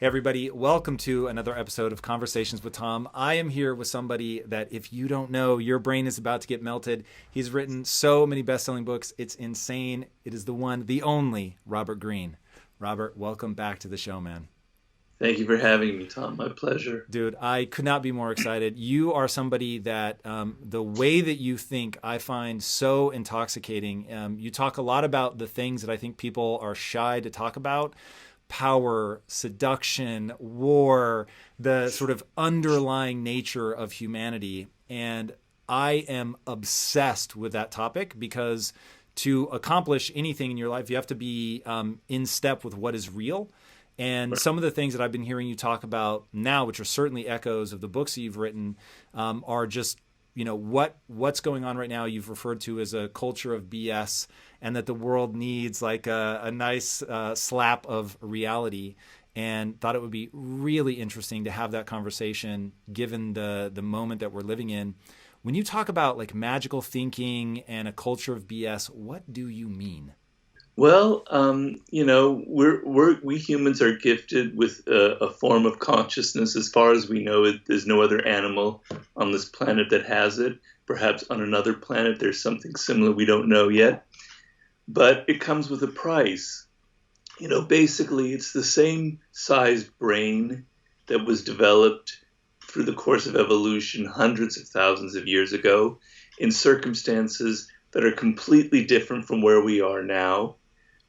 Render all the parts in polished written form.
Hey, everybody, welcome to another episode of Conversations with Tom. I am here with somebody that, if you don't know, your brain is about to get melted. He's written so many best-selling books. It's insane. It is the one, the only Robert Greene. Robert, welcome back to the show, man. Thank you for having me, Tom. My pleasure. Dude, I could not be more excited. You are somebody that the way that you think I find so intoxicating. You talk a lot about the things that I think people are shy to talk about: power, seduction, war, the sort of underlying nature of humanity. And I am obsessed with that topic because to accomplish anything in your life, you have to be in step with what is real. And some of the things that I've been hearing you talk about now, which are certainly echoes of the books that you've written, are just, what's going on right now. You've referred to as a culture of BS, and that the world needs like a nice slap of reality. And thought it would be really interesting to have that conversation, given the moment that we're living in. When you talk about like magical thinking and a culture of BS, what do you mean? Well, we humans are gifted with a form of consciousness. As far as we know, there's no other animal on this planet that has it. Perhaps on another planet there's something similar we don't know yet. But it comes with a price. Basically it's the same sized brain that was developed through the course of evolution hundreds of thousands of years ago in circumstances that are completely different from where we are now.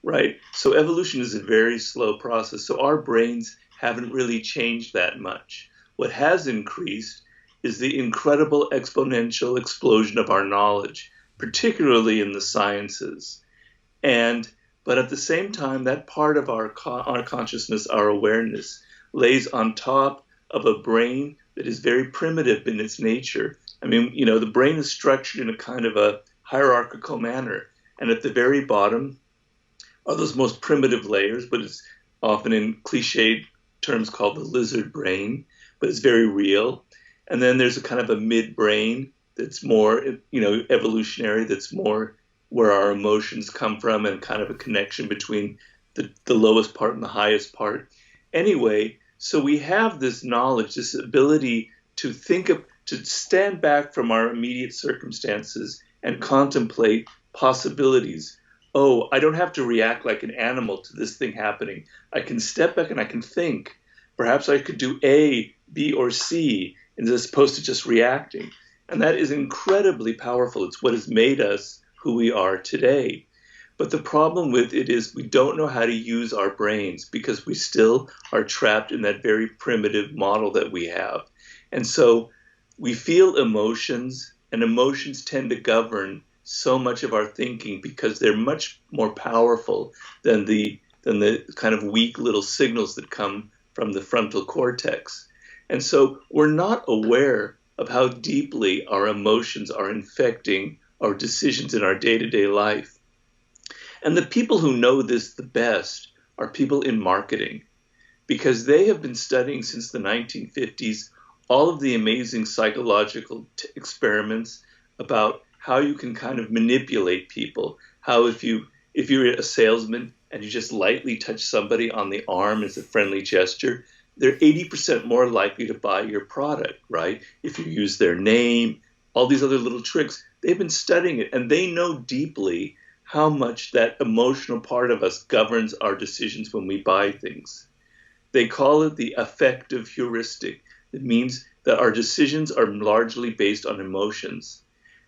Right. So evolution is a very slow process. So our brains haven't really changed that much. What has increased is the incredible exponential explosion of our knowledge, particularly in the sciences. But at the same time, that part of our consciousness, our awareness, lays on top of a brain that is very primitive in its nature. I mean, the brain is structured in a kind of a hierarchical manner. And at the very bottom are those most primitive layers, but it's often in cliched terms called the lizard brain, but it's very real. And then there's a kind of a midbrain that's more, evolutionary, that's more where our emotions come from, and kind of a connection between the lowest part and the highest part. Anyway, so we have this knowledge, this ability to to stand back from our immediate circumstances and contemplate possibilities. Oh, I don't have to react like an animal to this thing happening. I can step back and I can think. Perhaps I could do A, B, or C, as opposed to just reacting. And that is incredibly powerful. It's what has made us who we are today. But the problem with it is we don't know how to use our brains because we still are trapped in that very primitive model that we have. And so we feel emotions, and emotions tend to govern so much of our thinking because they're much more powerful than the kind of weak little signals that come from the frontal cortex. And so we're not aware of how deeply our emotions are infecting our decisions in our day-to-day life. And the people who know this the best are people in marketing, because they have been studying since the 1950s all of the amazing psychological experiments about how you can kind of manipulate people. How if you're a salesman and you just lightly touch somebody on the arm as a friendly gesture, they're 80% more likely to buy your product, right? If you use their name, all these other little tricks. They've been studying it, and they know deeply how much that emotional part of us governs our decisions when we buy things. They call it the affective heuristic. It means that our decisions are largely based on emotions.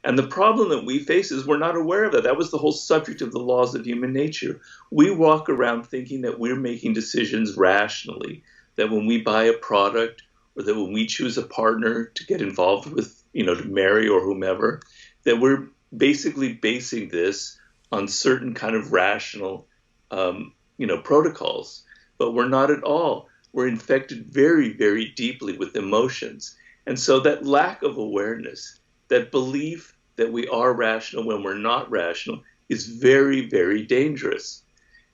And the problem that we face is we're not aware of that. That was the whole subject of the laws of human nature. We walk around thinking that we're making decisions rationally, that when we buy a product or that when we choose a partner to get involved with, to marry or whomever, that we're basically basing this on certain kind of rational, protocols. But we're not at all. We're infected very, very deeply with emotions. And so that lack of awareness, that belief that we are rational when we're not rational, is very, very dangerous.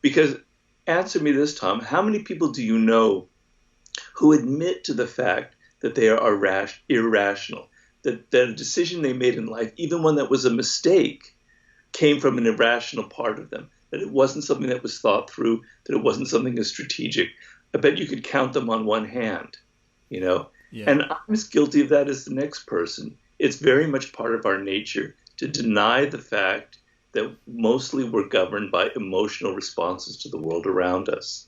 Because, answer me this, Tom, how many people do you know who admit to the fact that they are irrational, that a decision they made in life, even one that was a mistake, came from an irrational part of them, that it wasn't something that was thought through, that it wasn't something as strategic? I bet you could count them on one hand, you know? Yeah. And I'm as guilty of that as the next person. It's very much part of our nature to deny the fact that mostly we're governed by emotional responses to the world around us.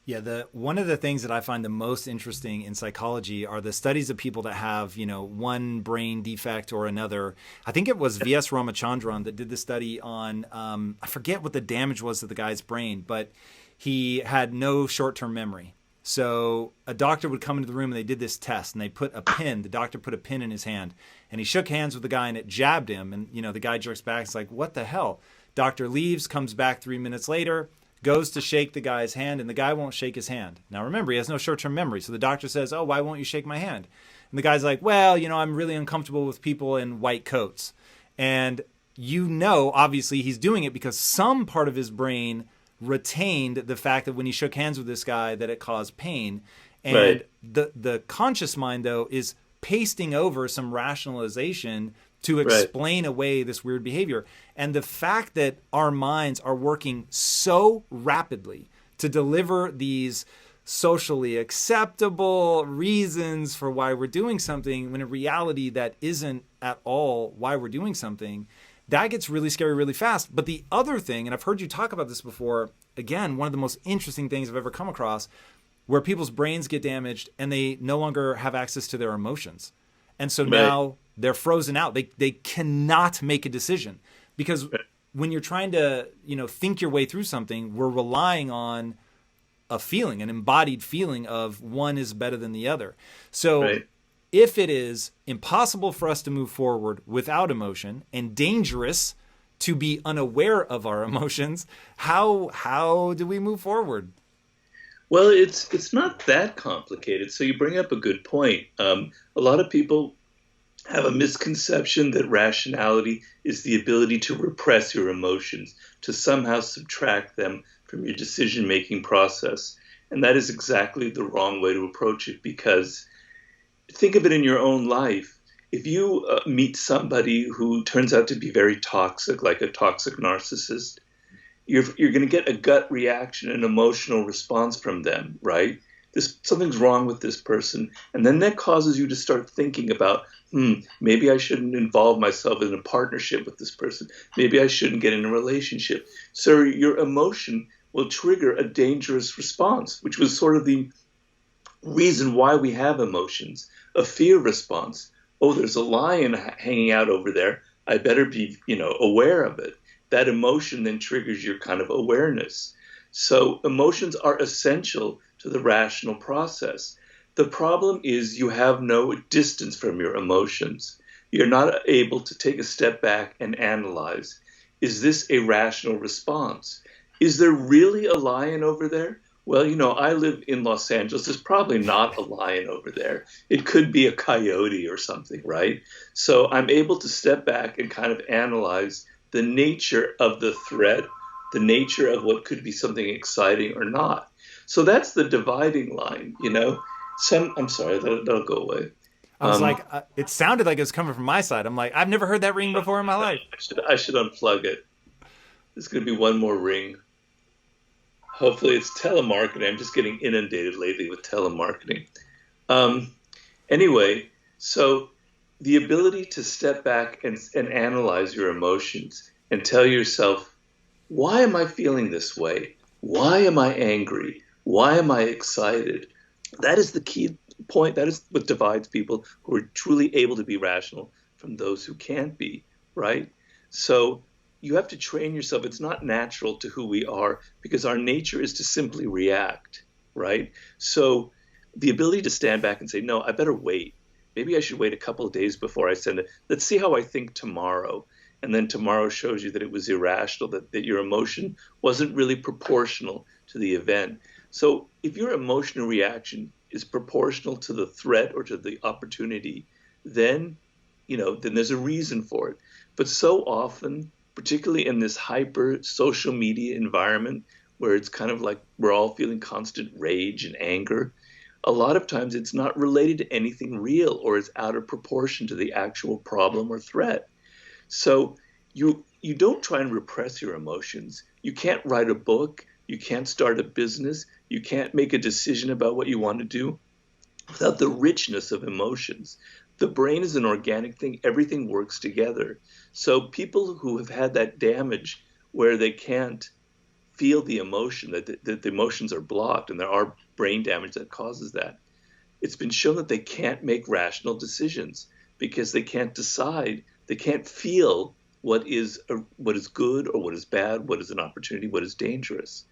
Yeah, the one of the things that I find the most interesting in psychology are the studies of people that have, one brain defect or another. I think it was V.S. Ramachandran that did the study on, I forget what the damage was to the guy's brain, but he had no short-term memory. So a doctor would come into the room and they did this test and the doctor put a pin in his hand and he shook hands with the guy and it jabbed him. And, the guy jerks back. It's like, what the hell? Doctor leaves, comes back 3 minutes later, goes to shake the guy's hand and the guy won't shake his hand. Now remember, he has no short-term memory. So the doctor says, oh, why won't you shake my hand? And the guy's like, well, I'm really uncomfortable with people in white coats. And obviously he's doing it because some part of his brain retained the fact that when he shook hands with this guy that it caused pain. And Right. the conscious mind, though, is pasting over some rationalization to Right. explain away this weird behavior. And the fact that our minds are working so rapidly to deliver these socially acceptable reasons for why we're doing something, when in reality that isn't at all why we're doing something, that gets really scary really fast. But the other thing, and I've heard you talk about this before, again, one of the most interesting things I've ever come across, where people's brains get damaged and they no longer have access to their emotions. And so Right. now they're frozen out. They cannot make a decision because when you're trying to, think your way through something, we're relying on a feeling, an embodied feeling of one is better than the other. So Right. if it is impossible for us to move forward without emotion and dangerous to be unaware of our emotions, how do we move forward? Well, it's not that complicated. So you bring up a good point. A lot of people have a misconception that rationality is the ability to repress your emotions, to somehow subtract them from your decision-making process. And that is exactly the wrong way to approach it, because think of it in your own life. If you meet somebody who turns out to be very toxic, like a toxic narcissist, you're going to get a gut reaction, an emotional response from them, right? Something's wrong with this person. And then that causes you to start thinking about, maybe I shouldn't involve myself in a partnership with this person. Maybe I shouldn't get in a relationship. So your emotion will trigger a dangerous response, which was sort of the reason why we have emotions. A fear response. Oh, there's a lion hanging out over there. I better be, aware of it. That emotion then triggers your kind of awareness. So emotions are essential to the rational process. The problem is you have no distance from your emotions. You're not able to take a step back and analyze, is this a rational response? Is there really a lion over there? Well, I live in Los Angeles. There's probably not a lion over there. It could be a coyote or something, right? So I'm able to step back and kind of analyze the nature of the threat, the nature of what could be something exciting or not. So that's the dividing line, I'm sorry, that'll go away. I was like, it sounded like it was coming from my side. I'm like, I've never heard that ring before in my life. I should unplug it. There's going to be one more ring. Hopefully it's telemarketing. I'm just getting inundated lately with telemarketing. Anyway, so the ability to step back and analyze your emotions and tell yourself, why am I feeling this way? Why am I angry? Why am I excited? That is the key point. That is what divides people who are truly able to be rational from those who can't be, right? So you have to train yourself. It's not natural to who we are because our nature is to simply react, right? So the ability to stand back and say, no, I better wait. Maybe I should wait a couple of days before I send it. Let's see how I think tomorrow. And then tomorrow shows you that it was irrational, that your emotion wasn't really proportional to the event. So if your emotional reaction is proportional to the threat or to the opportunity, then there's a reason for it. But so often, particularly in this hyper social media environment where it's kind of like we're all feeling constant rage and anger, a lot of times it's not related to anything real or is out of proportion to the actual problem or threat. So you don't try and repress your emotions. You can't write a book. You can't start a business. You can't make a decision about what you want to do without the richness of emotions. The brain is an organic thing. Everything works together. So people who have had that damage where they can't feel the emotion, that the emotions are blocked, and there are brain damage that causes that, it's been shown that they can't make rational decisions because they can't decide, they can't feel what is good or what is bad, what is an opportunity, what is dangerous.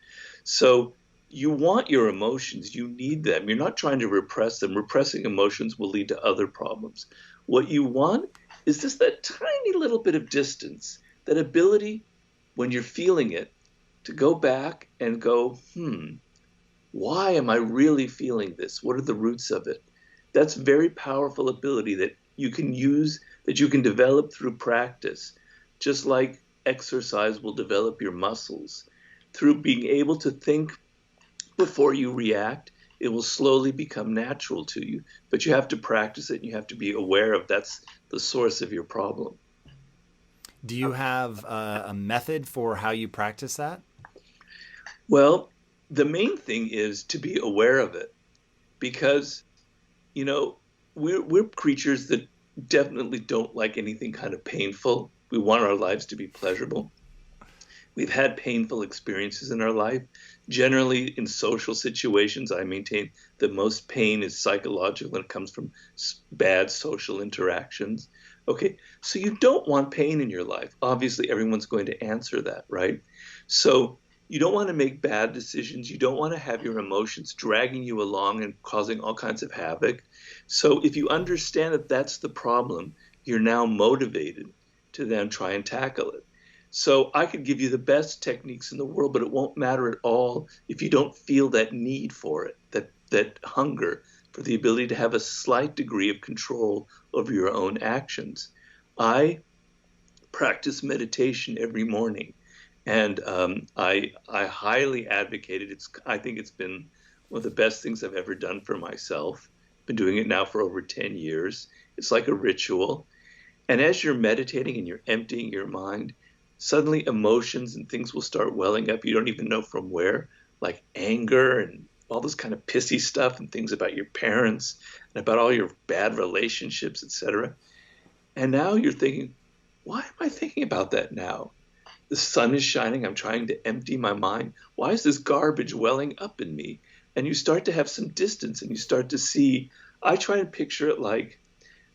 So you want your emotions, you need them. You're not trying to repress them. Repressing emotions will lead to other problems. What you want is just that tiny little bit of distance, that ability when you're feeling it to go back and go, why am I really feeling this? What are the roots of it? That's a very powerful ability that you can use, that you can develop through practice, just like exercise will develop your muscles. Through being able to think before you react, it will slowly become natural to you. But you have to practice it and you have to be aware of that's the source of your problem. Do you have a method for how you practice that? Well, the main thing is to be aware of it because, you know, we're creatures that definitely don't like anything kind of painful. We want our lives to be pleasurable. We've had painful experiences in our life. Generally, in social situations, I maintain that most pain is psychological and it comes from bad social interactions. Okay, so you don't want pain in your life. Obviously, everyone's going to answer that, right? So you don't want to make bad decisions. You don't want to have your emotions dragging you along and causing all kinds of havoc. So if you understand that that's the problem, you're now motivated to then try and tackle it. So I could give you the best techniques in the world, but it won't matter at all if you don't feel that need for it, that hunger for the ability to have a slight degree of control over your own actions. I practice meditation every morning, and I highly advocate it. I think it's been one of the best things I've ever done for myself. Been doing it now for over 10 years. It's like a ritual. And as you're meditating and you're emptying your mind, suddenly emotions and things will start welling up. You don't even know from where, like anger and all this kind of pissy stuff and things about your parents and about all your bad relationships, etc. And now you're thinking, why am I thinking about that now? The sun is shining. I'm trying to empty my mind. Why is this garbage welling up in me? And you start to have some distance and you start to see. I try and picture it like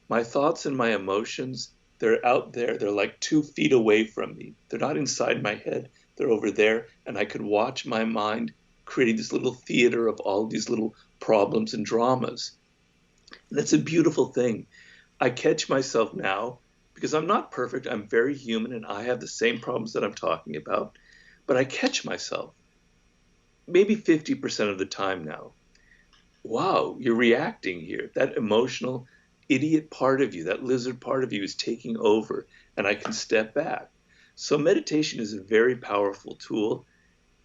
my thoughts and my emotions, they're out there. They're like 2 feet away from me. They're not inside my head. They're over there. And I could watch my mind creating this little theater of all these little problems and dramas. And that's a beautiful thing. I catch myself now because I'm not perfect. I'm very human and I have the same problems that I'm talking about. But I catch myself maybe 50% of the time now. Wow, you're reacting here. That emotional idiot part of you, that lizard part of you is taking over, and I can step back. So meditation is a very powerful tool.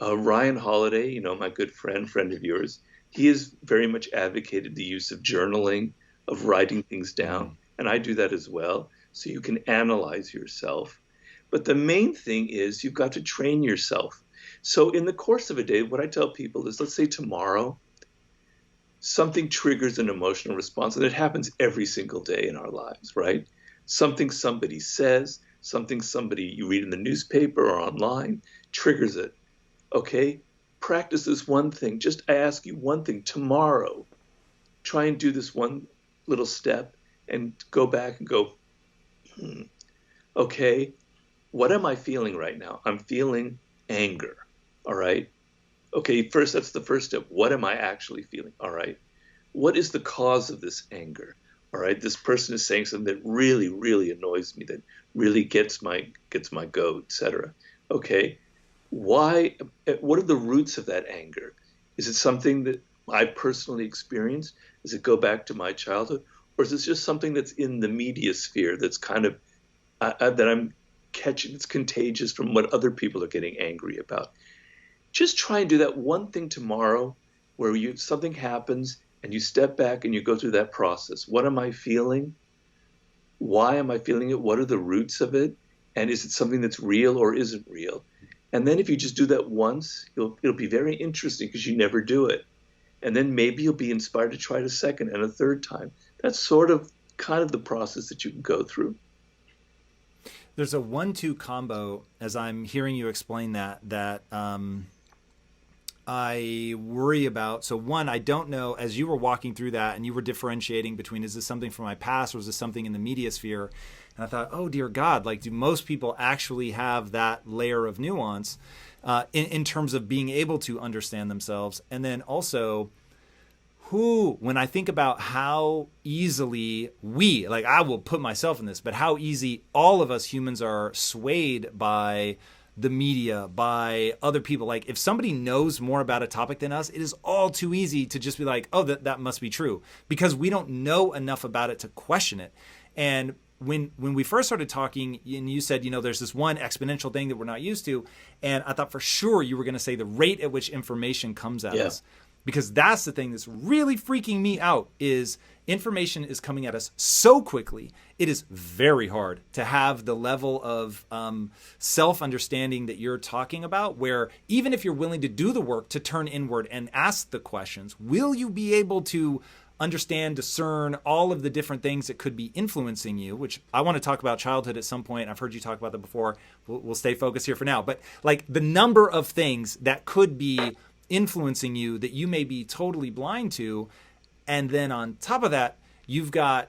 Ryan Holiday, my good friend of yours, he has very much advocated the use of journaling, of writing things down, Mm. and I do that as well. So you can analyze yourself. But the main thing is you've got to train yourself. So in the course of a day, what I tell people is, let's say tomorrow, something triggers an emotional response, and it happens every single day in our lives, right? Something somebody says, something somebody you read in the newspaper or online triggers it. Okay, practice this one thing. Just I ask you one thing tomorrow. Try and do this one little step and go back and go, okay, what am I feeling right now? I'm feeling anger. All right. Okay, first, that's the first step. What am I actually feeling? All right. What is the cause of this anger? All right, this person is saying something that really, really annoys me, that really gets my goat, etc. Okay, why? What are the roots of that anger? Is it something that I personally experienced? Does it go back to my childhood, or is it just something that's in the media sphere that's kind of that I'm catching? It's contagious from what other people are getting angry about. Just try and do that one thing tomorrow where something happens and you step back and you go through that process. What am I feeling? Why am I feeling it? What are the roots of it? And is it something that's real or isn't real? And then if you just do that once, it'll be very interesting because you never do it. And then maybe you'll be inspired to try it a second and a third time. That's sort of kind of the process that you can go through. There's a 1-2 combo as I'm hearing you explain that I worry about. So one, I don't know, as you were walking through that and you were differentiating between, is this something from my past or is this something in the media sphere? And I thought, oh dear God, like, do most people actually have that layer of nuance in terms of being able to understand themselves? And then also, when I think about how easily like I will put myself in this, but how easy all of us humans are swayed by the media, by other people. Like if somebody knows more about a topic than us, it is all too easy to just be like, oh, that must be true, because we don't know enough about it to question it. And when we first started talking, and you said, there's this one exponential thing that we're not used to. And I thought for sure you were going to say the rate at which information comes at us. Because that's the thing that's really freaking me out, is information is coming at us so quickly. It is very hard to have the level of self-understanding that you're talking about, where even if you're willing to do the work to turn inward and ask the questions, will you be able to understand, discern all of the different things that could be influencing you, which I want to talk about childhood at some point. I've heard you talk about that before. We'll stay focused here for now. But like the number of things that could be influencing you that you may be totally blind to. And then on top of that, you've got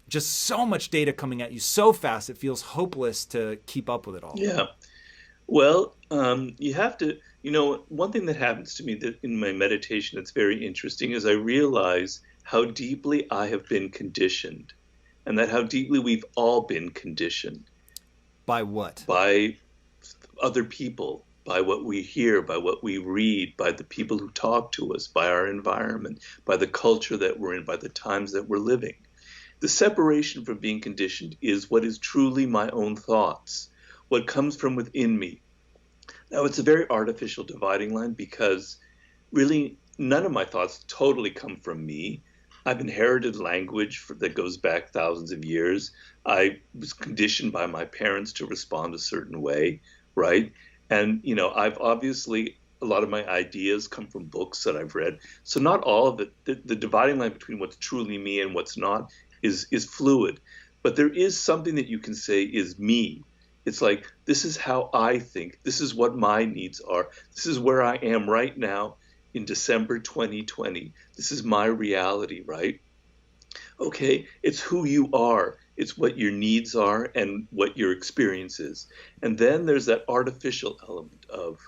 just so much data coming at you so fast, it feels hopeless to keep up with it all. Yeah. Well, you have to, one thing that happens to me that in my meditation that's very interesting is I realize how deeply I have been conditioned, and that how deeply we've all been conditioned. By what? By other people, by what we hear, by what we read, by the people who talk to us, by our environment, by the culture that we're in, by the times that we're living. The separation from being conditioned is what is truly my own thoughts, what comes from within me. Now, it's a very artificial dividing line because really none of my thoughts totally come from me. I've inherited language that goes back thousands of years. I was conditioned by my parents to respond a certain way, right? And, I've obviously, a lot of my ideas come from books that I've read. So not all of it, the dividing line between what's truly me and what's not is fluid. But there is something that you can say is me. It's like, this is how I think. This is what my needs are. This is where I am right now in December 2020. This is my reality, right? Okay, it's who you are. It's what your needs are and what your experience is. And then there's that artificial element of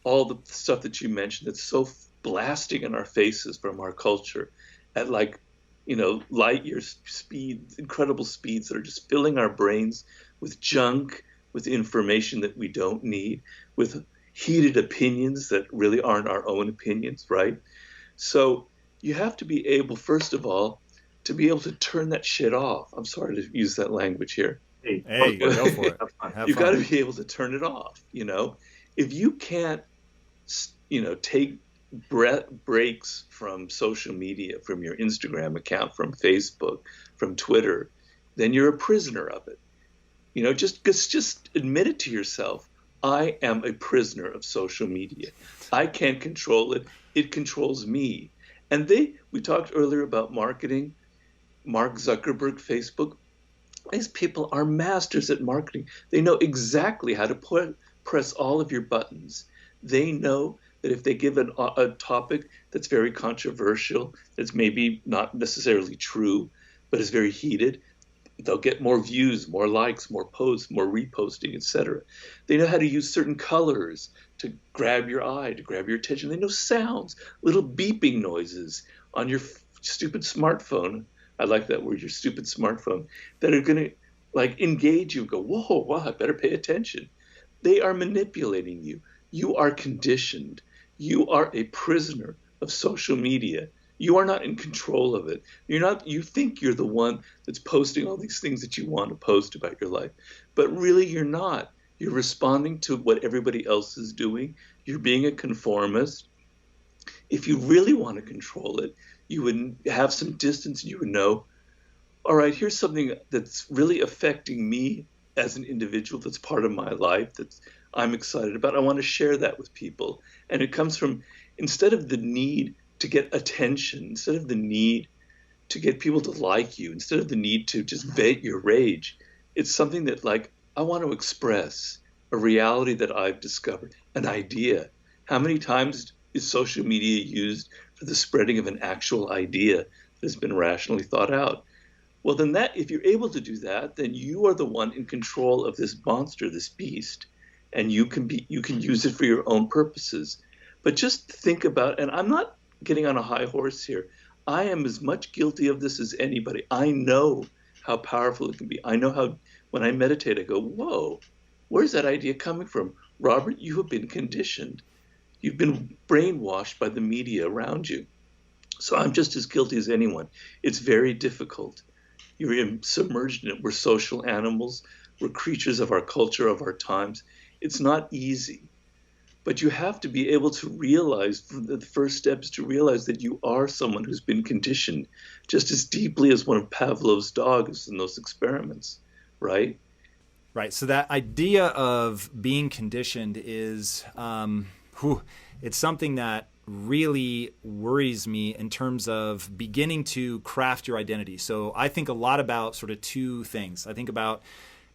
all the stuff that you mentioned that's so blasting in our faces from our culture at light year speed, incredible speeds that are just filling our brains with junk, with information that we don't need, with heated opinions that really aren't our own opinions, right? So you have to be able, first of all, to be able to turn that shit off. I'm sorry to use that language here. Hey, go for it. You've got to be able to turn it off. If you can't, take breaks from social media, from your Instagram account, from Facebook, from Twitter, then you're a prisoner of it. Just admit it to yourself. I am a prisoner of social media. I can't control it. It controls me. And we talked earlier about marketing. Mark Zuckerberg, Facebook, these people are masters at marketing. They know exactly how to press all of your buttons. They know that if they give a topic that's very controversial, that's maybe not necessarily true, but is very heated, they'll get more views, more likes, more posts, more reposting, etc. They know how to use certain colors to grab your eye, to grab your attention. They know sounds, little beeping noises on your stupid smartphone. I like that word, your stupid smartphone, that are going to engage you, go, whoa, wow, I better pay attention. They are manipulating you. You are conditioned. You are a prisoner of social media. You are not in control of it. You think you're the one that's posting all these things that you want to post about your life, but really you're not. You're responding to what everybody else is doing. You're being a conformist. If you really want to control it, you would have some distance and you would know, all right, here's something that's really affecting me as an individual, that's part of my life, that I'm excited about. I want to share that with people. And it comes from, instead of the need to get attention, instead of the need to get people to like you, instead of the need to just vent your rage, it's something that, like, I want to express a reality that I've discovered, an idea. How many times is social media used for the spreading of an actual idea that has been rationally thought out? Well, then that, if you're able to do that, then you are the one in control of this monster, this beast, and you can use it for your own purposes. But just think about, and I'm not getting on a high horse here. I am as much guilty of this as anybody. I know how powerful it can be. I know how, when I meditate, I go, whoa, where's that idea coming from? Robert, you have been conditioned. You've been brainwashed by the media around you. So I'm just as guilty as anyone. It's very difficult. You're submerged in it. We're social animals. We're creatures of our culture, of our times. It's not easy. But you have to be able to realize, the first step is to realize that you are someone who's been conditioned just as deeply as one of Pavlov's dogs in those experiments, right? Right. So that idea of being conditioned is, it's something that really worries me in terms of beginning to craft your identity. So I think a lot about sort of two things. I think about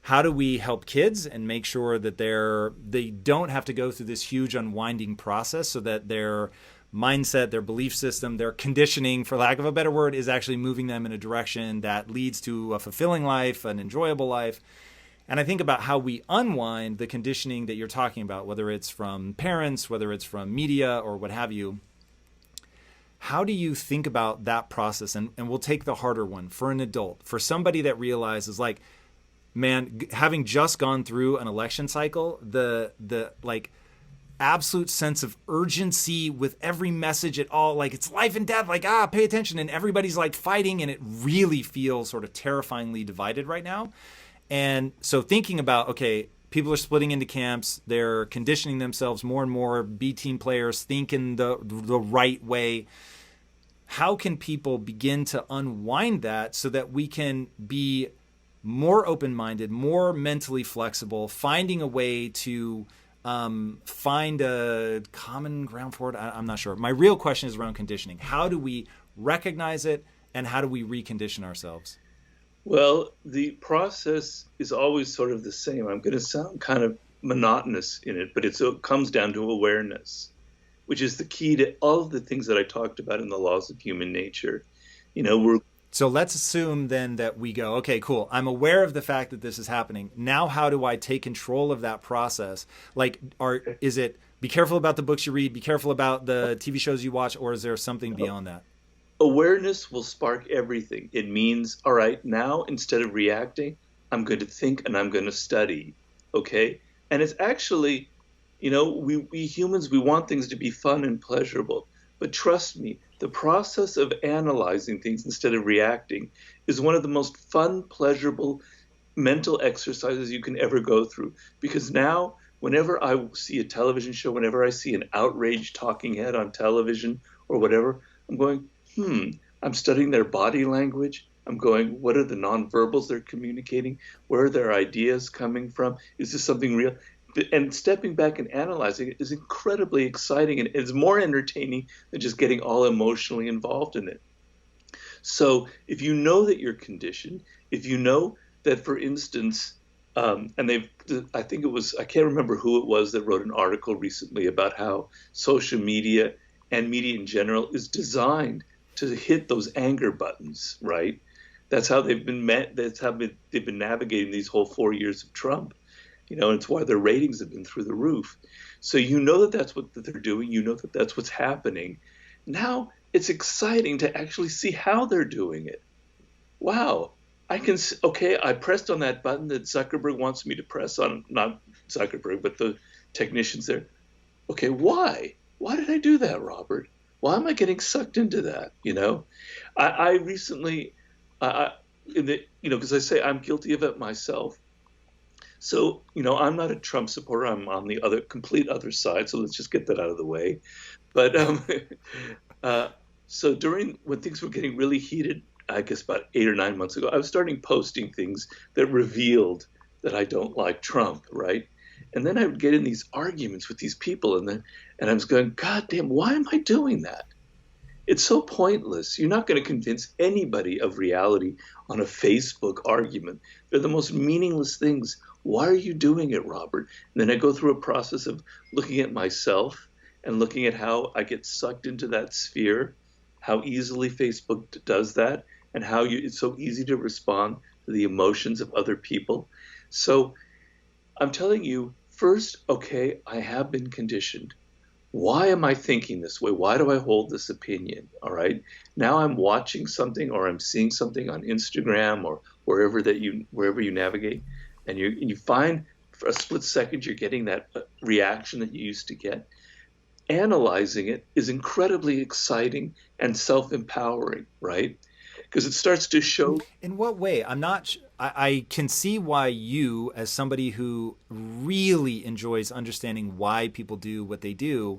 how do we help kids and make sure that they don't have to go through this huge unwinding process, so that their mindset, their belief system, their conditioning, for lack of a better word, is actually moving them in a direction that leads to a fulfilling life, an enjoyable life. And I think about how we unwind the conditioning that you're talking about, whether it's from parents, whether it's from media or what have you. How do you think about that process? And we'll take the harder one for an adult, for somebody that realizes, like, man, having just gone through an election cycle, the like absolute sense of urgency with every message at all, like it's life and death, like, pay attention. And everybody's like fighting, and it really feels sort of terrifyingly divided right now. And so thinking about, okay, people are splitting into camps. They're conditioning themselves more and more, be team players, think in the right way. How can people begin to unwind that so that we can be more open-minded, more mentally flexible, finding a way to find a common ground for it? I'm not sure. My real question is around conditioning. How do we recognize it, and how do we recondition ourselves? Well, the process is always sort of the same. I'm going to sound kind of monotonous in it, but it comes down to awareness, which is the key to all of the things that I talked about in the laws of human nature. So let's assume then that we go, okay, cool. I'm aware of the fact that this is happening. Now, how do I take control of that process? Like, is it be careful about the books you read, be careful about the TV shows you watch, or is there something beyond that? Awareness will spark everything. It means, all right, now instead of reacting, I'm going to think and I'm going to study. Okay? And it's actually, we humans, we want things to be fun and pleasurable. But trust me, the process of analyzing things instead of reacting is one of the most fun, pleasurable mental exercises you can ever go through. Because now, whenever I see a television show, whenever I see an outraged talking head on television or whatever, I'm going, I'm studying their body language. I'm going, what are the nonverbals they're communicating? Where are their ideas coming from? Is this something real? And stepping back and analyzing it is incredibly exciting, and it's more entertaining than just getting all emotionally involved in it. So if you know that you're conditioned, if you know that, for instance, I think it was, I can't remember who it was that wrote an article recently about how social media and media in general is designed to hit those anger buttons, right? That's how they've been navigating these whole 4 years of Trump. And it's why their ratings have been through the roof. So you know that that's what they're doing. You know that that's what's happening. Now it's exciting to actually see how they're doing it. Wow. I pressed on that button that Zuckerberg wants me to press on, not Zuckerberg, but the technicians there. Okay, why? Why did I do that, Robert? Why am I getting sucked into that? I recently, because I say I'm guilty of it myself. So, I'm not a Trump supporter. I'm on the complete other side. So let's just get that out of the way. But so when things were getting really heated, I guess about 8 or 9 months ago, I was starting posting things that revealed that I don't like Trump, right? And then I would get in these arguments with these people, and I was going, God damn, why am I doing that? It's so pointless. You're not going to convince anybody of reality on a Facebook argument. They're the most meaningless things. Why are you doing it, Robert? And then I go through a process of looking at myself and looking at how I get sucked into that sphere, how easily Facebook does that, and how it's so easy to respond to the emotions of other people. So I'm telling you, first, okay, I have been conditioned. Why am I thinking this way? Why do I hold this opinion? All right. Now I'm watching something or I'm seeing something on Instagram or wherever you navigate, and you find for a split second you're getting that reaction that you used to get. Analyzing it is incredibly exciting and self-empowering, right? Because it starts to show. In what way? I'm not. I can see why you, as somebody who really enjoys understanding why people do what they do,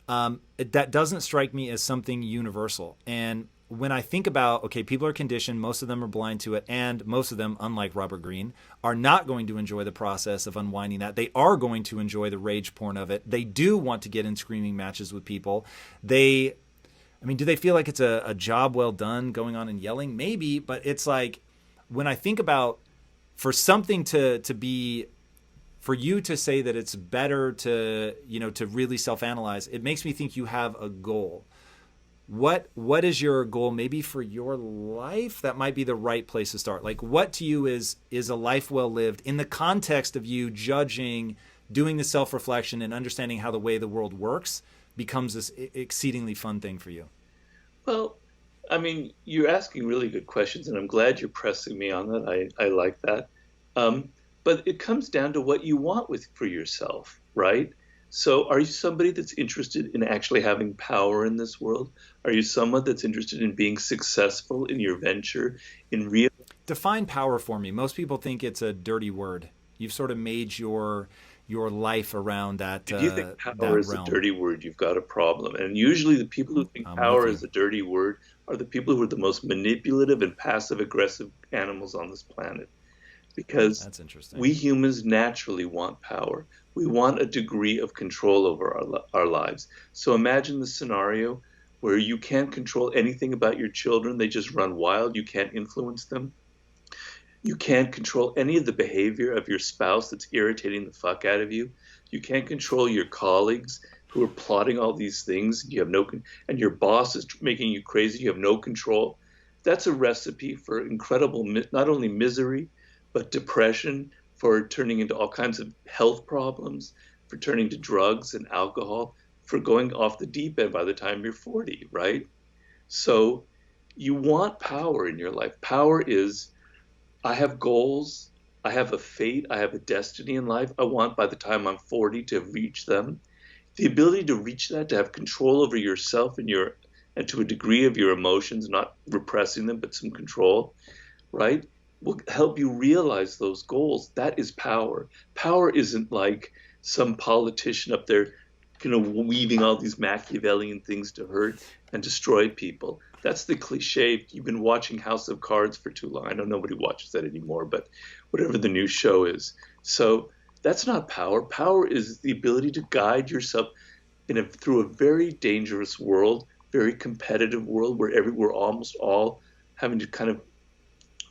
that doesn't strike me as something universal. And when I think about, okay, people are conditioned, most of them are blind to it, and most of them, unlike Robert Greene, are not going to enjoy the process of unwinding that. They are going to enjoy the rage porn of it. They do want to get in screaming matches with people. Do they feel like it's a job well done going on and yelling? Maybe, but it's like when I think about for something to be for you to say that it's better to really self-analyze, it makes me think you have a goal. What is your goal maybe for your life? That might be the right place to start. Like what to you is a life well lived in the context of you judging, doing the self-reflection and understanding how the way the world works becomes this exceedingly fun thing for you? Well, I mean, you're asking really good questions, and I'm glad you're pressing me on that. I like that. Um, but it comes down to what you want for yourself, right? So, are you somebody that's interested in actually having power in this world? Are you someone that's interested in being successful in your venture, in real? Define power for me. Most people think it's a dirty word. You've sort of made your life around If you think power that is a realm. dirty word, you've got a problem. And usually, the people who think I'm with power you. is a dirty word are the people who are the most manipulative and passive aggressive animals on this planet. Because That's interesting. we humans naturally want power. We want a degree of control over our lives. So imagine the scenario where you can't control anything about your children. They just run wild. You can't influence them. You can't control any of the behavior of your spouse that's irritating the fuck out of you. You can't control your colleagues who are plotting all these things. You have no, and your boss is making you crazy. You have no control. That's a recipe for incredible, not only misery, but depression, for turning into all kinds of health problems, for turning to drugs and alcohol, for going off the deep end by the time you're 40, right? So you want power in your life. Power is, I have goals, I have a fate, I have a destiny in life. I want by the time I'm 40 to reach them. The ability to reach that, to have control over yourself and to a degree of your emotions, not repressing them, but some control, right? Will help you realize those goals. That is power. Power isn't like some politician up there, weaving all these Machiavellian things to hurt and destroy people. That's the cliche. You've been watching House of Cards for too long. I know nobody watches that anymore, but whatever the new show is. So that's not power. Power is the ability to guide yourself through a very dangerous world, very competitive world where we're almost all having to kind of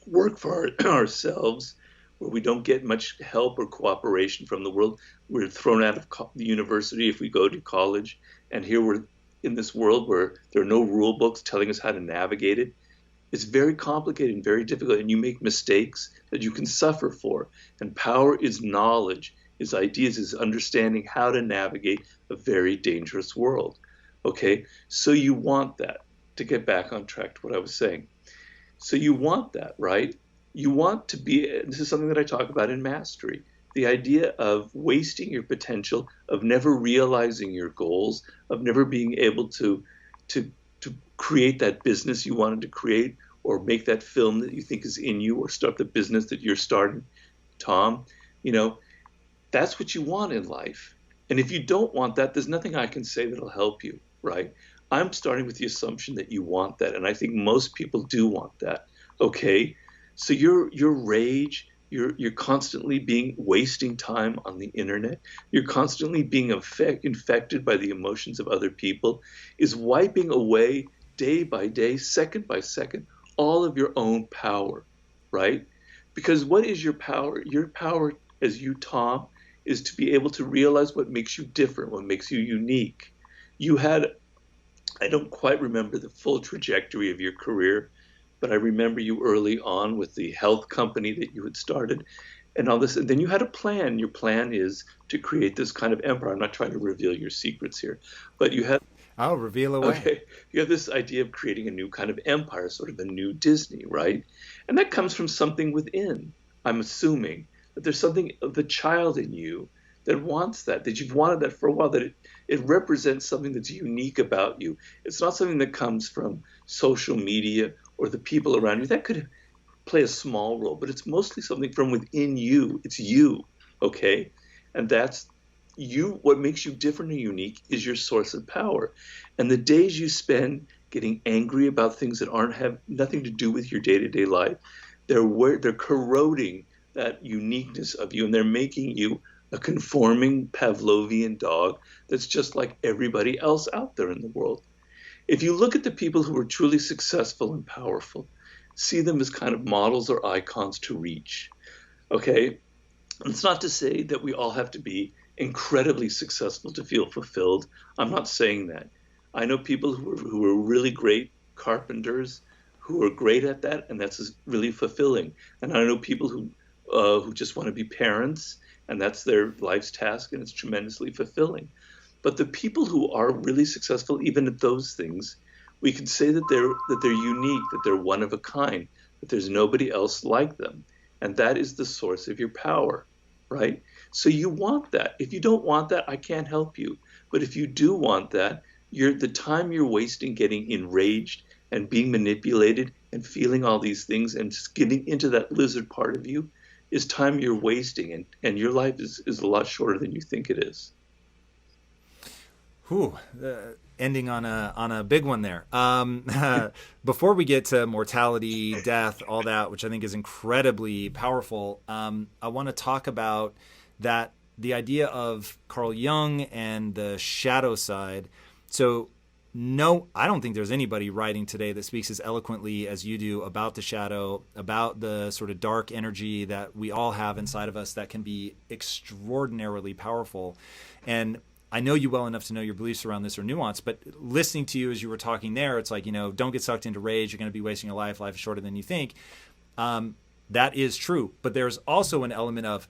work for ourselves, where we don't get much help or cooperation from the world. We're thrown out of the university if we go to college, and here we're in this world where there are no rule books telling us how to navigate it. It's very complicated and very difficult, and you make mistakes that you can suffer for. And power is knowledge, is ideas, is understanding how to navigate a very dangerous world. Okay, so you want that, to get back on track to what I was saying. So you want that, right? You want to be, this is something that I talk about in mastery, the idea of wasting your potential, of never realizing your goals, of never being able to, to create that business you wanted to create, or make that film that you think is in you, or start the business that you're starting, Tom. You know, that's what you want in life. And if you don't want that, there's nothing I can say that'll help you, right? I'm starting with the assumption that you want that, and I think most people do want that. Okay, so your rage, You're constantly being wasting time on the internet. You're constantly being infected by the emotions of other people, is wiping away day by day, second by second, all of your own power, right? Because what is your power? Your power, as you, Tom, is to be able to realize what makes you different, what makes you unique. You had, I don't quite remember the full trajectory of your career, but I remember you early on with the health company that you had started and all this. And then you had a plan. Your plan is to create this kind of empire. I'm not trying to reveal your secrets here, but you had, I'll reveal away. okay, you have this idea of creating a new kind of empire, sort of a new Disney, right? And that comes from something within. I'm assuming that there's something of the child in you that wants that you've wanted that for a while, that it represents something that's unique about you. It's not something that comes from social media or the people around you. That could play a small role, but it's mostly something from within you. It's you, okay? And that's you. What makes you different and unique is your source of power. And the days you spend getting angry about things that aren't have nothing to do with your day-to-day life, they're corroding that uniqueness of you, and they're making you a conforming Pavlovian dog that's just like everybody else out there in the world. If you look at the people who are truly successful and powerful, see them as kind of models or icons to reach. Okay? It's not to say that we all have to be incredibly successful to feel fulfilled. I'm not saying that. I know people who are really great carpenters who are great at that, and that's really fulfilling. And I know people who just want to be parents, and that's their life's task, and it's tremendously fulfilling. But the people who are really successful, even at those things, we can say that they're unique, that they're one of a kind, that there's nobody else like them, and that is the source of your power, right? So you want that. If you don't want that, I can't help you. But if you do want that, the time you're wasting getting enraged and being manipulated and feeling all these things and just getting into that lizard part of you is time you're wasting, and your life is a lot shorter than you think it is. Whew, ending on a big one there. Before we get to mortality, death, all that, which I think is incredibly powerful, I want to talk about that the idea of Carl Jung and the shadow side. So no, I don't think there's anybody writing today that speaks as eloquently as you do about the shadow, about the sort of dark energy that we all have inside of us that can be extraordinarily powerful. And I know you well enough to know your beliefs around this are nuanced, but listening to you as you were talking there, it's like, don't get sucked into rage. You're going to be wasting your life. Life is shorter than you think. That is true. But there's also an element of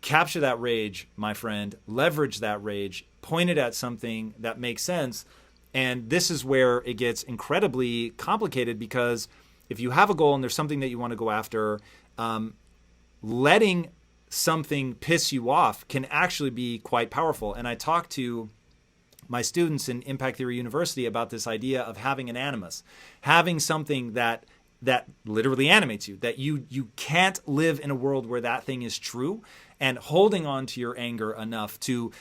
capture that rage, my friend, leverage that rage, point it at something that makes sense. And this is where it gets incredibly complicated, because if you have a goal and there's something that you want to go after, letting something piss you off can actually be quite powerful. And I talk to my students in Impact Theory University about this idea of having an animus, having something that literally animates you, that you can't live in a world where that thing is true, and holding on to your anger enough to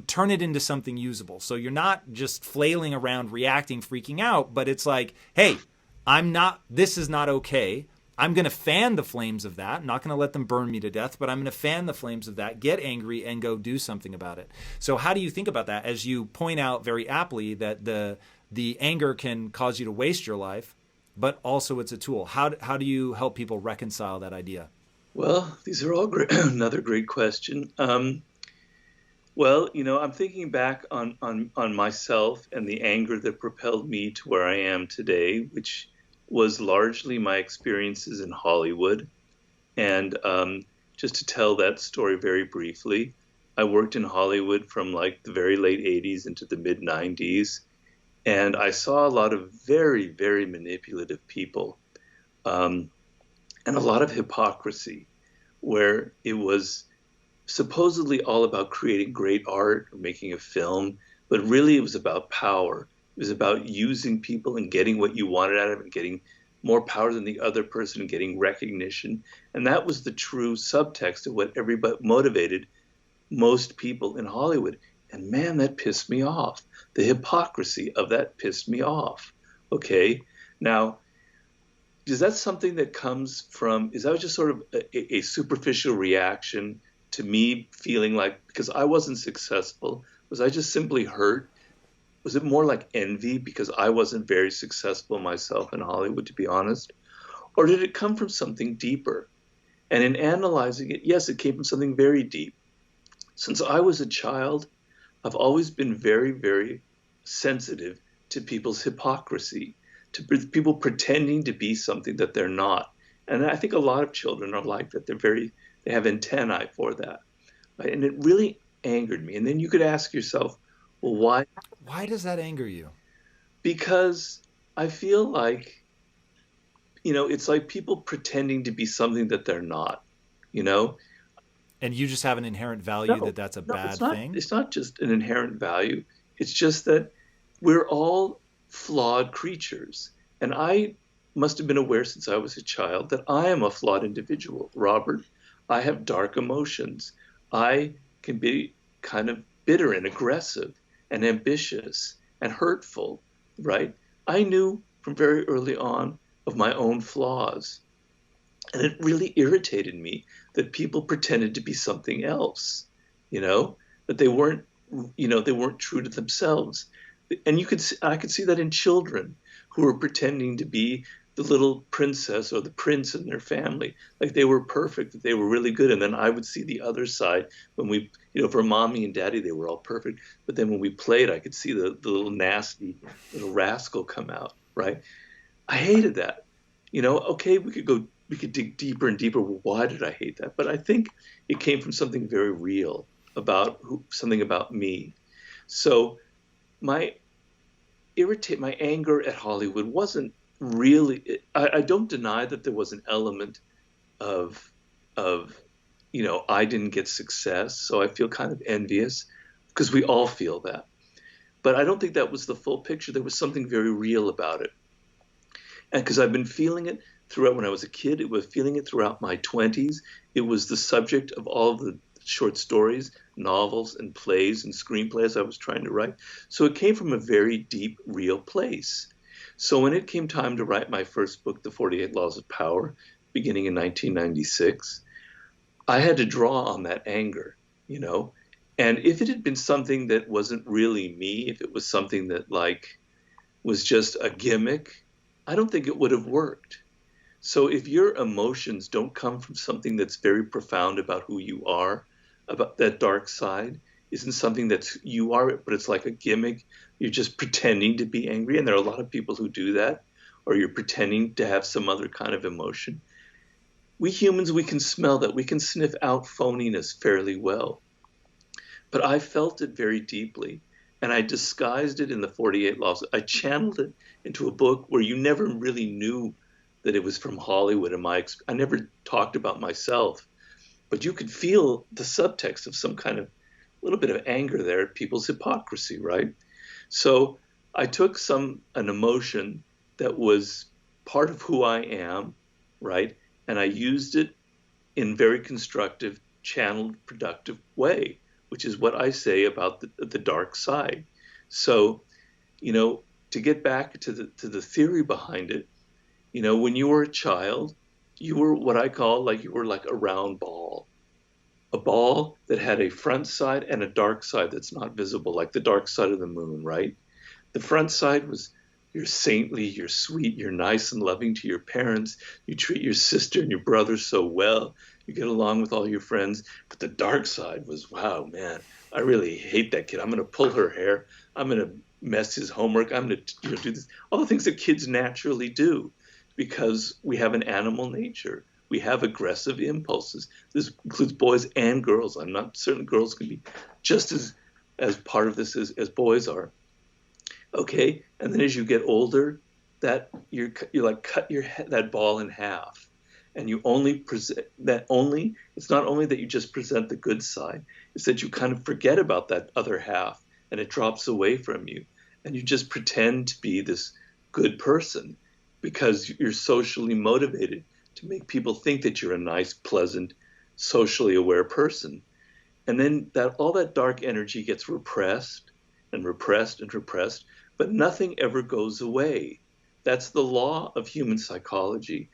turn it into something usable. So you're not just flailing around, reacting, freaking out, but it's like, hey, this is not okay. I'm going to fan the flames of that. I'm not going to let them burn me to death, but I'm going to fan the flames of that, get angry, and go do something about it. So how do you think about that? As you point out very aptly that the anger can cause you to waste your life, but also it's a tool. How do you help people reconcile that idea? Well, these are all great. Another great question. Well, I'm thinking back on myself and the anger that propelled me to where I am today, which was largely my experiences in Hollywood. And just to tell that story very briefly, I worked in Hollywood from like the very late 80s into the mid 90s. And I saw a lot of very, very manipulative people, and a lot of hypocrisy, where it was supposedly all about creating great art or making a film, but really it was about power. It was about using people and getting what you wanted out of it, and getting more power than the other person, and getting recognition. And that was the true subtext of what everybody motivated most people in Hollywood. And man, that pissed me off. The hypocrisy of that pissed me off. Okay. Now, is that something that comes from, is that just sort of a superficial reaction to me feeling like, because I wasn't successful, was I just simply hurt? Was it more like envy because I wasn't very successful myself in Hollywood, to be honest? Or did it come from something deeper? And in analyzing it, yes, it came from something very deep. Since I was a child, I've always been very, very sensitive to people's hypocrisy, to people pretending to be something that they're not. And I think a lot of children are like that. They have antennae for that. Right? And it really angered me. And then you could ask yourself, well, why? Why does that anger you? Because I feel like, it's like people pretending to be something that they're not, you know? And you just have an inherent value No, that that's a no, it's bad not. thing? It's not just an inherent value. It's just that we're all flawed creatures, and I must have been aware since I was a child that I am a flawed individual. Robert, I have dark emotions. I can be kind of bitter and aggressive and ambitious and hurtful, right? I knew from very early on of my own flaws. And it really irritated me that people pretended to be something else, you know, that they weren't true to themselves. And I could see that in children who were pretending to be the little princess or the prince in their family, like they were perfect, that they were really good. And then I would see the other side when for mommy and daddy, they were all perfect. But then when we played, I could see the little nasty little rascal come out, right? I hated that. Okay, we could dig deeper and deeper. Well, why did I hate that? But I think it came from something very real something about me. So my my anger at Hollywood wasn't really. I don't deny that there was an element of of I didn't get success, so I feel kind of envious because we all feel that. But I don't think that was the full picture. There was something very real about it. And because I've been feeling it throughout when I was a kid, it was feeling it throughout my 20s. It was the subject of all of the short stories, novels, and plays and screenplays I was trying to write. So it came from a very deep, real place. So when it came time to write my first book, The 48 Laws of Power, beginning in 1996, I had to draw on that anger, you know? And if it had been something that wasn't really me, if it was something that was just a gimmick, I don't think it would have worked. So if your emotions don't come from something that's very profound about who you are, about that dark side, isn't something that's you are, but it's like a gimmick. You're just pretending to be angry, and there are a lot of people who do that, or you're pretending to have some other kind of emotion. We humans, we can smell that. We can sniff out phoniness fairly well. But I felt it very deeply, and I disguised it in the 48 Laws. I channeled it into a book where you never really knew that it was from Hollywood. I never talked about myself, but you could feel the subtext of some kind of little bit of anger there at people's hypocrisy, right? So I took an emotion that was part of who I am, right? And I used it in very constructive, channeled, productive way, which is what I say about the dark side. So, to get back to the theory behind it, when you were a child, you were what I call you were like a round ball, a ball that had a front side and a dark side that's not visible, like the dark side of the moon, right? The front side was you're saintly, you're sweet, you're nice and loving to your parents, you treat your sister and your brother so well, you get along with all your friends. But the dark side was, wow, man, I really hate that kid. I'm going to pull her hair. I'm going to mess his homework. I'm going to do this. All the things that kids naturally do because we have an animal nature. We have aggressive impulses. This includes boys and girls. I'm not certain girls can be just as part of this as boys are. Okay, and then as you get older, that you're like cut that ball in half, and you only present that only. It's not only that you just present the good side; it's that you kind of forget about that other half, and it drops away from you, and you just pretend to be this good person because you're socially motivated to make people think that you're a nice, pleasant, socially aware person. And then that all that dark energy gets repressed and repressed and repressed, but nothing ever goes away. That's the law of human psychology.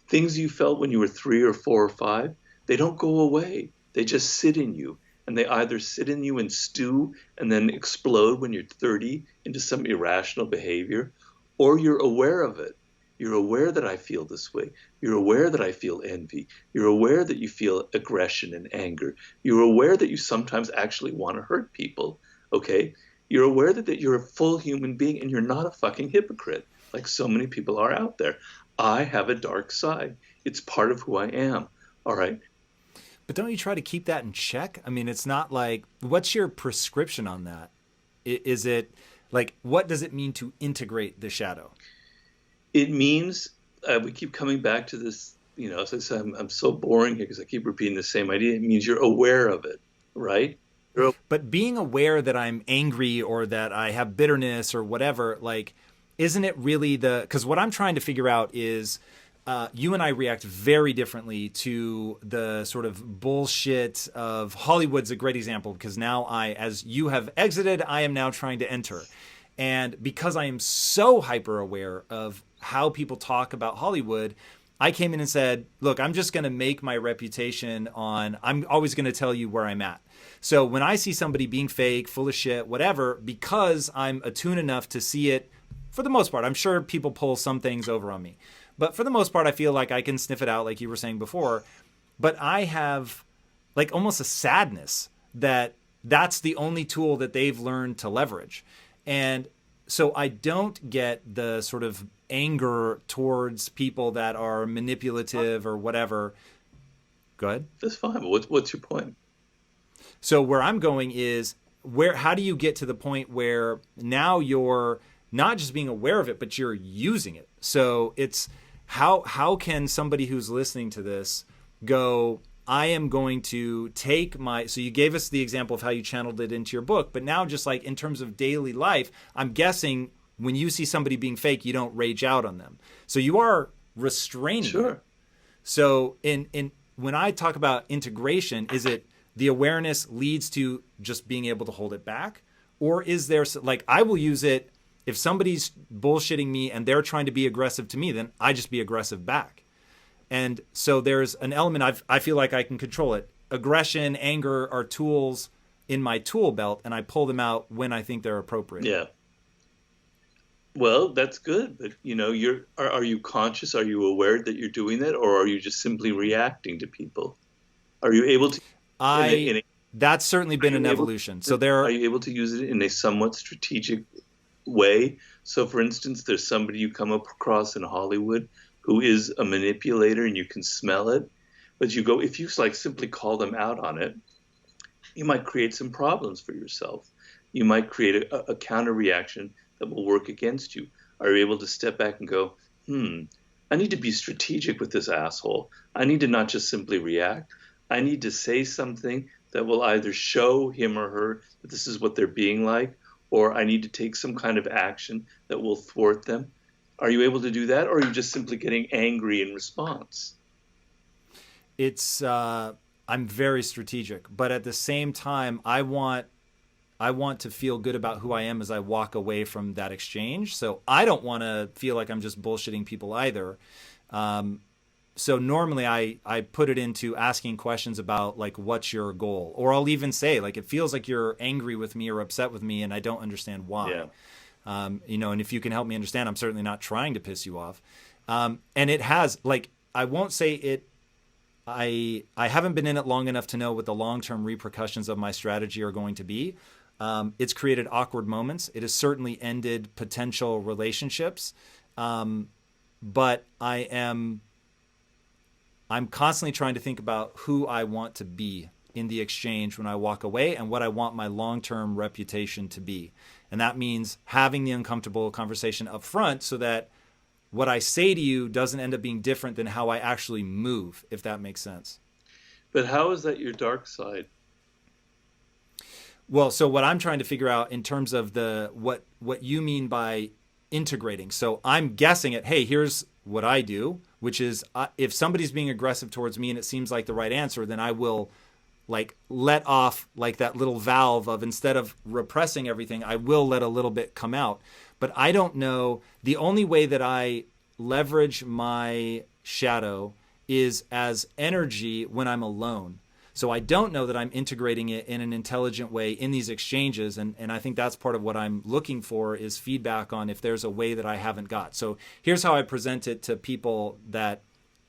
Things you felt when you were 3 or 4 or 5, they don't go away. They just sit in you. And they either sit in you and stew and then explode when you're 30 into some irrational behavior, or you're aware of it. You're aware that I feel this way. You're aware that I feel envy. You're aware that you feel aggression and anger. You're aware that you sometimes actually want to hurt people. Okay? You're aware that you're a full human being and you're not a fucking hypocrite like so many people are out there. I have a dark side. It's part of who I am. All right. But don't you try to keep that in check? I mean, it's not like, what's your prescription on that? Is it like, what does it mean to integrate the shadow? It means, we keep coming back to this, as I said, I'm so boring here because I keep repeating the same idea. It means you're aware of it, right? But being aware that I'm angry or that I have bitterness or whatever, like, isn't it really because what I'm trying to figure out is, you and I react very differently to the sort of bullshit of Hollywood's a great example because now as you have exited, I am now trying to enter. And because I am so hyper aware of how people talk about Hollywood, I came in and said, look, I'm just going to make my reputation I'm always going to tell you where I'm at. So when I see somebody being fake, full of shit, whatever, because I'm attuned enough to see it, for the most part, I'm sure people pull some things over on me. But for the most part, I feel like I can sniff it out, like you were saying before. But I have like almost a sadness that that's the only tool that they've learned to leverage. And so I don't get the sort of anger towards people that are manipulative or whatever. Go ahead. That's fine. But what's your point? So where I'm going is how do you get to the point where now you're not just being aware of it, but you're using it? So it's how can somebody who's listening to this go, I am going to take so you gave us the example of how you channeled it into your book, but now just like in terms of daily life, I'm guessing when you see somebody being fake, you don't rage out on them. So you are restraining. Sure. It. So when I talk about integration, is it the awareness leads to just being able to hold it back? Or is there, like, I will use it if somebody's bullshitting me and they're trying to be aggressive to me, then I just be aggressive back. And so there's an element I feel like I can control it. Aggression, anger are tools in my tool belt, and I pull them out when I think they're appropriate. Yeah. Well, that's good, but are you conscious? Are you aware that you're doing that, or are you just simply reacting to people? Are you able to? That's certainly been an evolution. So are you able to use it in a somewhat strategic way? So, for instance, there's somebody you come across in Hollywood who is a manipulator, and you can smell it. But if you like simply call them out on it, you might create some problems for yourself. You might create a counter reaction that will work against you. Are you able to step back and go, I need to be strategic with this asshole. I need to not just simply react. I need to say something that will either show him or her that this is what they're being like, or I need to take some kind of action that will thwart them. Are you able to do that, or are you just simply getting angry in response? I'm very strategic, but at the same time, I want to feel good about who I am as I walk away from that exchange. So I don't want to feel like I'm just bullshitting people either. So normally I put it into asking questions about like, what's your goal? Or I'll even say like, it feels like you're angry with me or upset with me and I don't understand why. Yeah. And if you can help me understand, I'm certainly not trying to piss you off. And it has, like, I won't say it, I haven't been in it long enough to know what the long-term repercussions of my strategy are going to be. It's created awkward moments. It has certainly ended potential relationships. But I'm constantly trying to think about who I want to be in the exchange when I walk away and what I want my long-term reputation to be. And that means having the uncomfortable conversation up front so that what I say to you doesn't end up being different than how I actually move, if that makes sense. But how is that your dark side? Well, so what I'm trying to figure out in terms of what you mean by integrating. So I'm guessing it, hey, here's what I do, which is if somebody's being aggressive towards me and it seems like the right answer, then I will like let off like that little valve of, instead of repressing everything, I will let a little bit come out. But I don't know. The only way that I leverage my shadow is as energy when I'm alone. So I don't know that I'm integrating it in an intelligent way in these exchanges. And I think that's part of what I'm looking for, is feedback on if there's a way that I haven't got. So here's how I present it to people that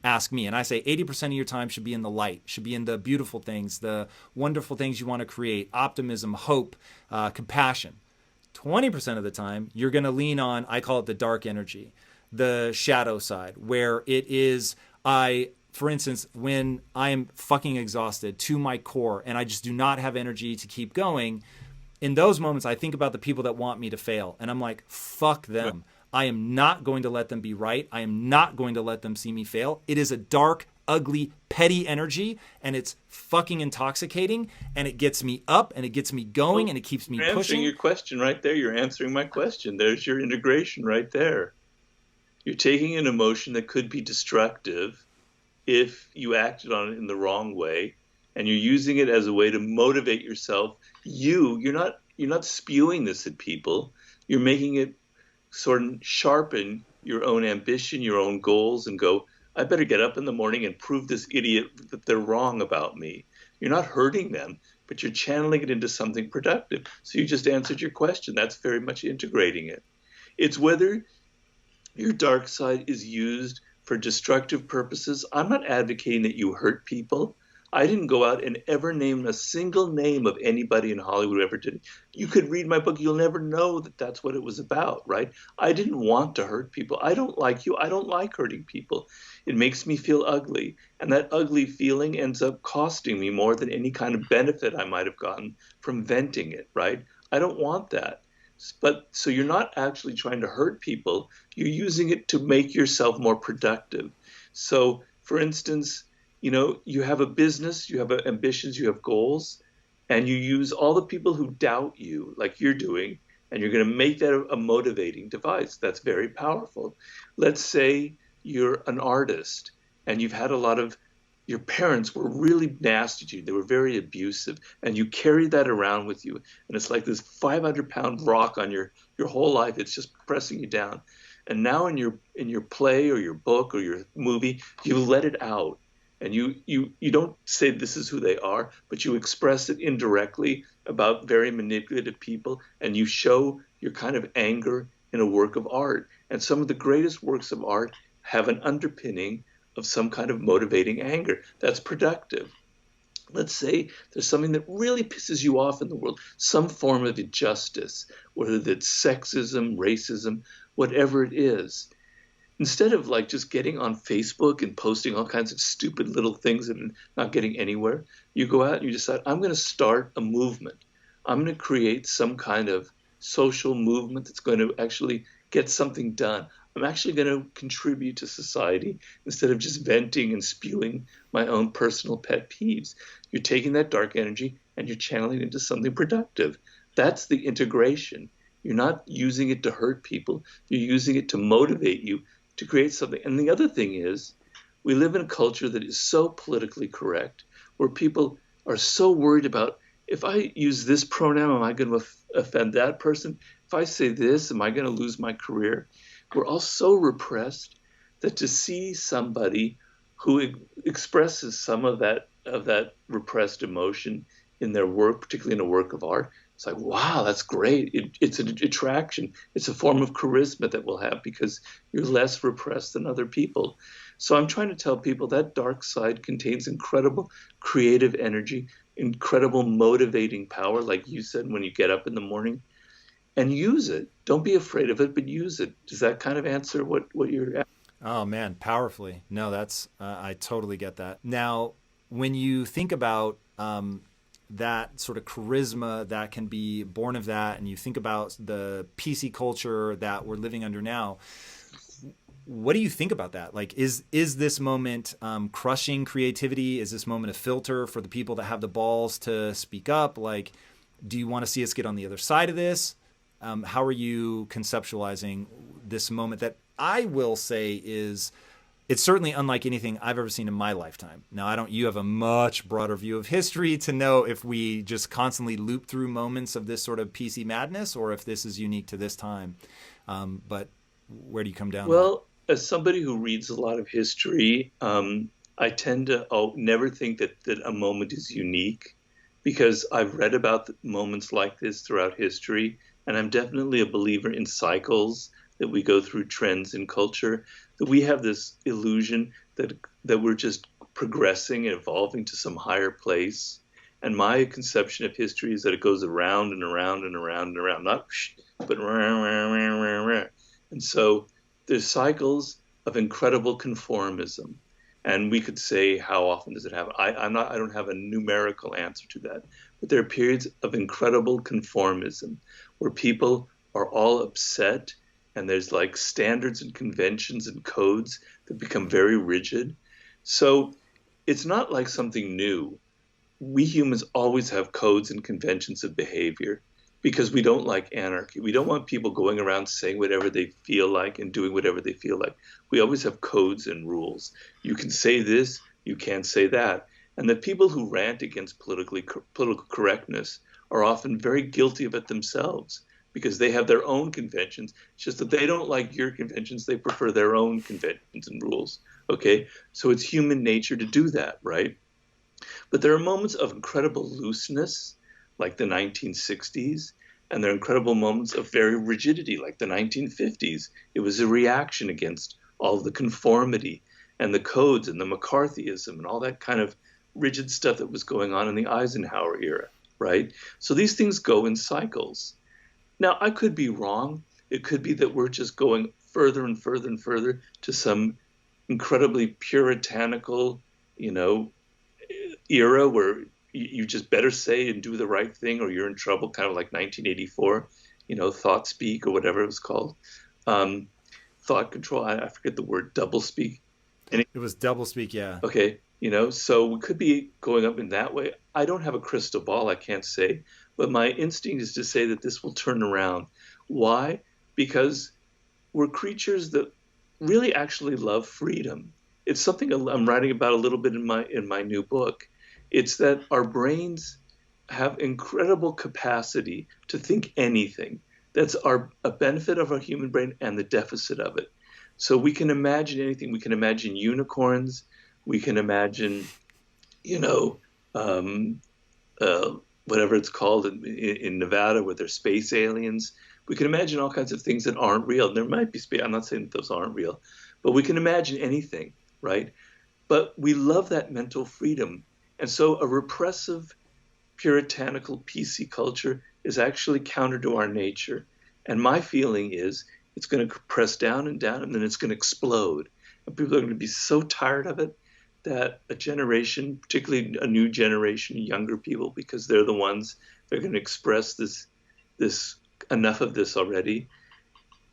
ask me. And I say 80% of your time should be in the light, should be in the beautiful things, the wonderful things you want to create, optimism, hope, compassion. 20% of the time, you're going to lean on, I call it the dark energy, the shadow side, where it is, for instance, when I am fucking exhausted to my core and I just do not have energy to keep going, in those moments, I think about the people that want me to fail. And I'm like, fuck them. I am not going to let them be right. I am not going to let them see me fail. It is a dark, ugly, petty energy, and it's fucking intoxicating, and it gets me up, and it gets me going, and it keeps me pushing. Answering your question right there. You're answering my question. There's your integration right there. You're taking an emotion that could be destructive if you acted on it in the wrong way, and you're using it as a way to motivate yourself. You're not spewing this at people. You're making it sort of sharpen your own ambition, your own goals, and go, I better get up in the morning and prove this idiot that they're wrong about me. You're not hurting them, but you're channeling it into something productive. So you just answered your question. That's very much integrating it. It's whether your dark side is used for destructive purposes. I'm not advocating that you hurt people. I didn't go out and ever name a single name of anybody in Hollywood who ever did it. You could read my book. You'll never know that that's what it was about, right? I didn't want to hurt people. I don't like you. I don't like hurting people. It makes me feel ugly. And that ugly feeling ends up costing me more than any kind of benefit I might have gotten from venting it, right? I don't want that. But so you're not actually trying to hurt people. You're using it to make yourself more productive. So, for instance, you have a business, you have ambitions, you have goals, and you use all the people who doubt you, like you're doing, and you're going to make that a motivating device. That's very powerful. Let's say you're an artist and you've had your parents were really nasty to you. They were very abusive, and you carry that around with you. And it's like this 500-pound rock on your whole life. It's just pressing you down. And now in your play or your book or your movie, you let it out. And you don't say this is who they are, but you express it indirectly about very manipulative people, and you show your kind of anger in a work of art. And some of the greatest works of art have an underpinning of some kind of motivating anger. That's productive. Let's say there's something that really pisses you off in the world, some form of injustice, whether it's sexism, racism, whatever it is. Instead of like just getting on Facebook and posting all kinds of stupid little things and not getting anywhere, you go out and you decide, I'm going to start a movement. I'm going to create some kind of social movement that's going to actually get something done. I'm actually going to contribute to society instead of just venting and spewing my own personal pet peeves. You're taking that dark energy and you're channeling it into something productive. That's the integration. You're not using it to hurt people. You're using it to motivate you to create something. And the other thing is, we live in a culture that is so politically correct, where people are so worried about, if I use this pronoun, am I going to offend that person? If I say this, am I going to lose my career? We're all so repressed that to see somebody who expresses some of that repressed emotion in their work, particularly in a work of art, it's like, wow, that's great. It's an attraction. It's a form of charisma that we'll have because you're less repressed than other people. So I'm trying to tell people that dark side contains incredible creative energy, incredible motivating power, like you said, when you get up in the morning, and use it. Don't be afraid of it, but use it. Does that kind of answer what you're asking? Oh, man, powerfully. No, that's I totally get that. Now, when you think about that sort of charisma that can be born of that, and you think about the PC culture that we're living under now, what do you think about that? Like, is this moment crushing creativity? Is this moment a filter for the people that have the balls to speak up? Like, do you want to see us get on the other side of this? How are you conceptualizing this moment that I will say is it's certainly unlike anything I've ever seen in my lifetime. Now, you have a much broader view of history to know if we just constantly loop through moments of this sort of PC madness or if this is unique to this time. But where do you come down on it? Well, as somebody who reads a lot of history, I tend to never think that a moment is unique because I've read about moments like this throughout history, and I'm definitely a believer in cycles, that we go through trends in culture, that we have this illusion that we're just progressing and evolving to some higher place. And my conception of history is that it goes around and around and around and around, not but round. And so there's cycles of incredible conformism. And we could say, how often does it happen? I don't have a numerical answer to that. But there are periods of incredible conformism where people are all upset and there's like standards and conventions and codes that become very rigid. So it's not like something new. We humans always have codes and conventions of behavior because we don't like anarchy. We don't want people going around saying whatever they feel like and doing whatever they feel like. We always have codes and rules. You can say this, you can't say that. And the people who rant against political correctness are often very guilty of it themselves because they have their own conventions. It's just that they don't like your conventions. They prefer their own conventions and rules. Okay? So it's human nature to do that, right? But there are moments of incredible looseness, like the 1960s, and there are incredible moments of very rigidity, like the 1950s. It was a reaction against all of the conformity and the codes and the McCarthyism and all that kind of rigid stuff that was going on in the Eisenhower era, right? So these things go in cycles. Now, I could be wrong. It could be that we're just going further and further and further to some incredibly puritanical, era where you just better say and do the right thing or you're in trouble, kind of like 1984, thought speak or whatever it was called. Thought control, I forget the word, double speak. It was double speak, yeah. Okay, so we could be going up in that way. I don't have a crystal ball, I can't say, but my instinct is to say that this will turn around. Why? Because we're creatures that really actually love freedom. It's something I'm writing about a little bit in my new book. It's that our brains have incredible capacity to think anything. That's a benefit of our human brain and the deficit of it. So we can imagine anything. We can imagine unicorns. We can imagine, whatever it's called in Nevada, where there's space aliens. We can imagine all kinds of things that aren't real. There might be space. I'm not saying that those aren't real, but we can imagine anything, right? But we love that mental freedom. And so a repressive, puritanical, PC culture is actually counter to our nature. And my feeling is it's going to press down and down, and then it's going to explode. And people are going to be so tired of it that a generation, particularly a new generation, younger people, because they're the ones that are going to express this enough of this already,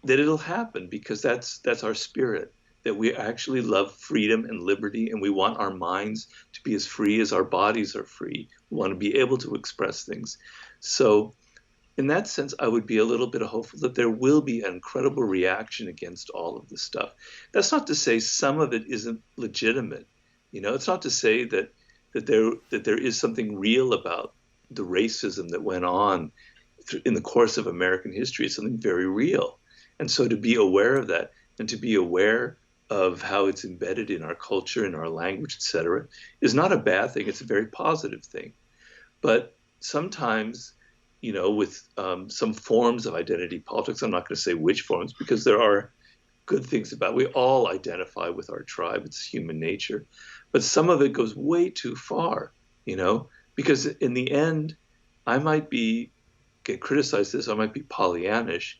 that it'll happen because that's our spirit, that we actually love freedom and liberty, and we want our minds to be as free as our bodies are free. We want to be able to express things. So in that sense, I would be a little bit hopeful that there will be an incredible reaction against all of this stuff. That's not to say some of it isn't legitimate. It's not to say that there is something real about the racism that went on in the course of American history. It's something very real. And so to be aware of that and to be aware of how it's embedded in our culture, in our language, et cetera, is not a bad thing. It's a very positive thing. But sometimes, with some forms of identity politics, I'm not going to say which forms, because there are good things about it. We all identify with our tribe. It's human nature. But some of it goes way too far, because in the end, I might get criticized this, I might be Pollyannish,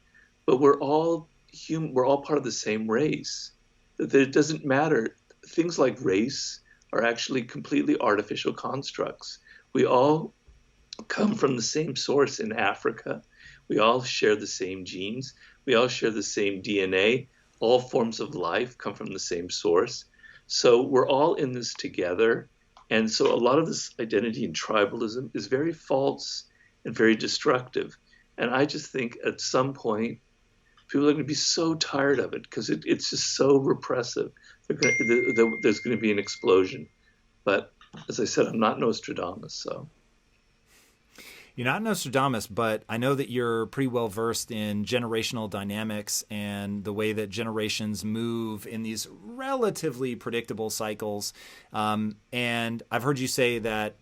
but we're all human, we're all part of the same race. That it doesn't matter. Things like race are actually completely artificial constructs. We all come from the same source in Africa. We all share the same genes. We all share the same DNA. All forms of life come from the same source. So we're all in this together. And so a lot of this identity and tribalism is very false and very destructive. And I just think at some point, People are going to be so tired of it because it's just so repressive. There's going to be an explosion. But as I said, I'm not Nostradamus, so. You're not Nostradamus, but I know that you're pretty well versed in generational dynamics and the way that generations move in these relatively predictable cycles. And I've heard you say that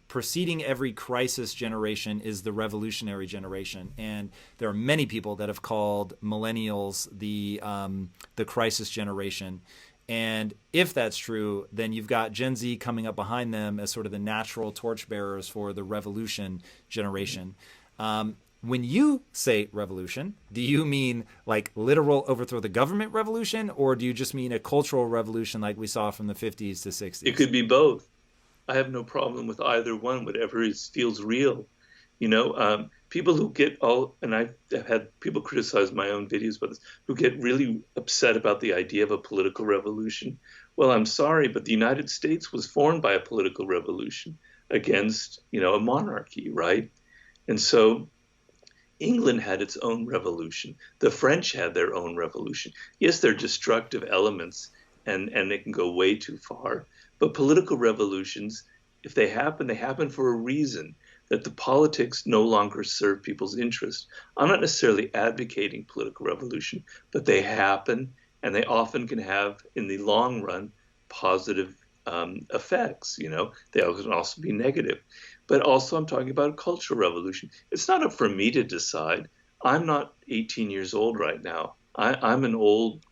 preceding every crisis generation is the revolutionary generation, and there are many people that have called millennials the crisis generation. And if that's true, then you've got Gen Z coming up behind them as sort of the natural torchbearers for the revolution generation. When you say revolution, do you mean like literal overthrow the government revolution, or do you just mean a cultural revolution like we saw from the 50s to 60s? It could be both. I have no problem with either one, whatever feels real. People who get and I've had people criticize my own videos about this, who get really upset about the idea of a political revolution. Well, I'm sorry, but the United States was formed by a political revolution against, a monarchy, right? And so England had its own revolution. The French had their own revolution. Yes, they're destructive elements and they can go way too far. But political revolutions, if they happen for a reason, that the politics no longer serve people's interest. I'm not necessarily advocating political revolution, but they happen, and they often can have, in the long run, positive effects. They can also be negative. But also, I'm talking about a cultural revolution. It's not up for me to decide. I'm not 18 years old right now. I'm an old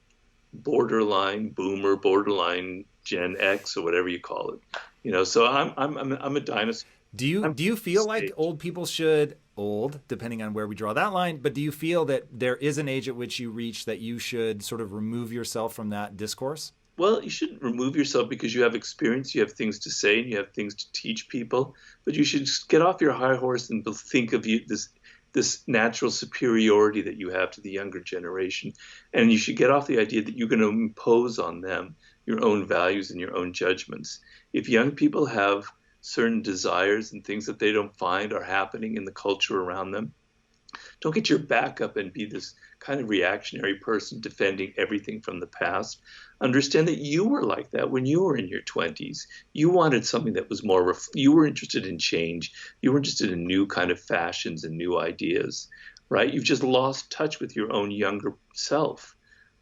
borderline boomer, borderline Gen X, or whatever you call it. So I'm a dinosaur. Do you feel like old people should depending on where we draw that line, but do you feel that there is an age at which you reach that you should sort of remove yourself from that discourse? Well, you shouldn't remove yourself because you have experience, you have things to say, and you have things to teach people. But you should just get off your high horse and think of this natural superiority that you have to the younger generation. And you should get off the idea that you're going to impose on them your own values and your own judgments. If young people have certain desires and things that they don't find are happening in the culture around them, don't get your back up and be this kind of reactionary person defending everything from the past. Understand that you were like that when you were in your 20s. You wanted something that was more, you were interested in change. You were interested in new kind of fashions and new ideas, right? You've just lost touch with your own younger self,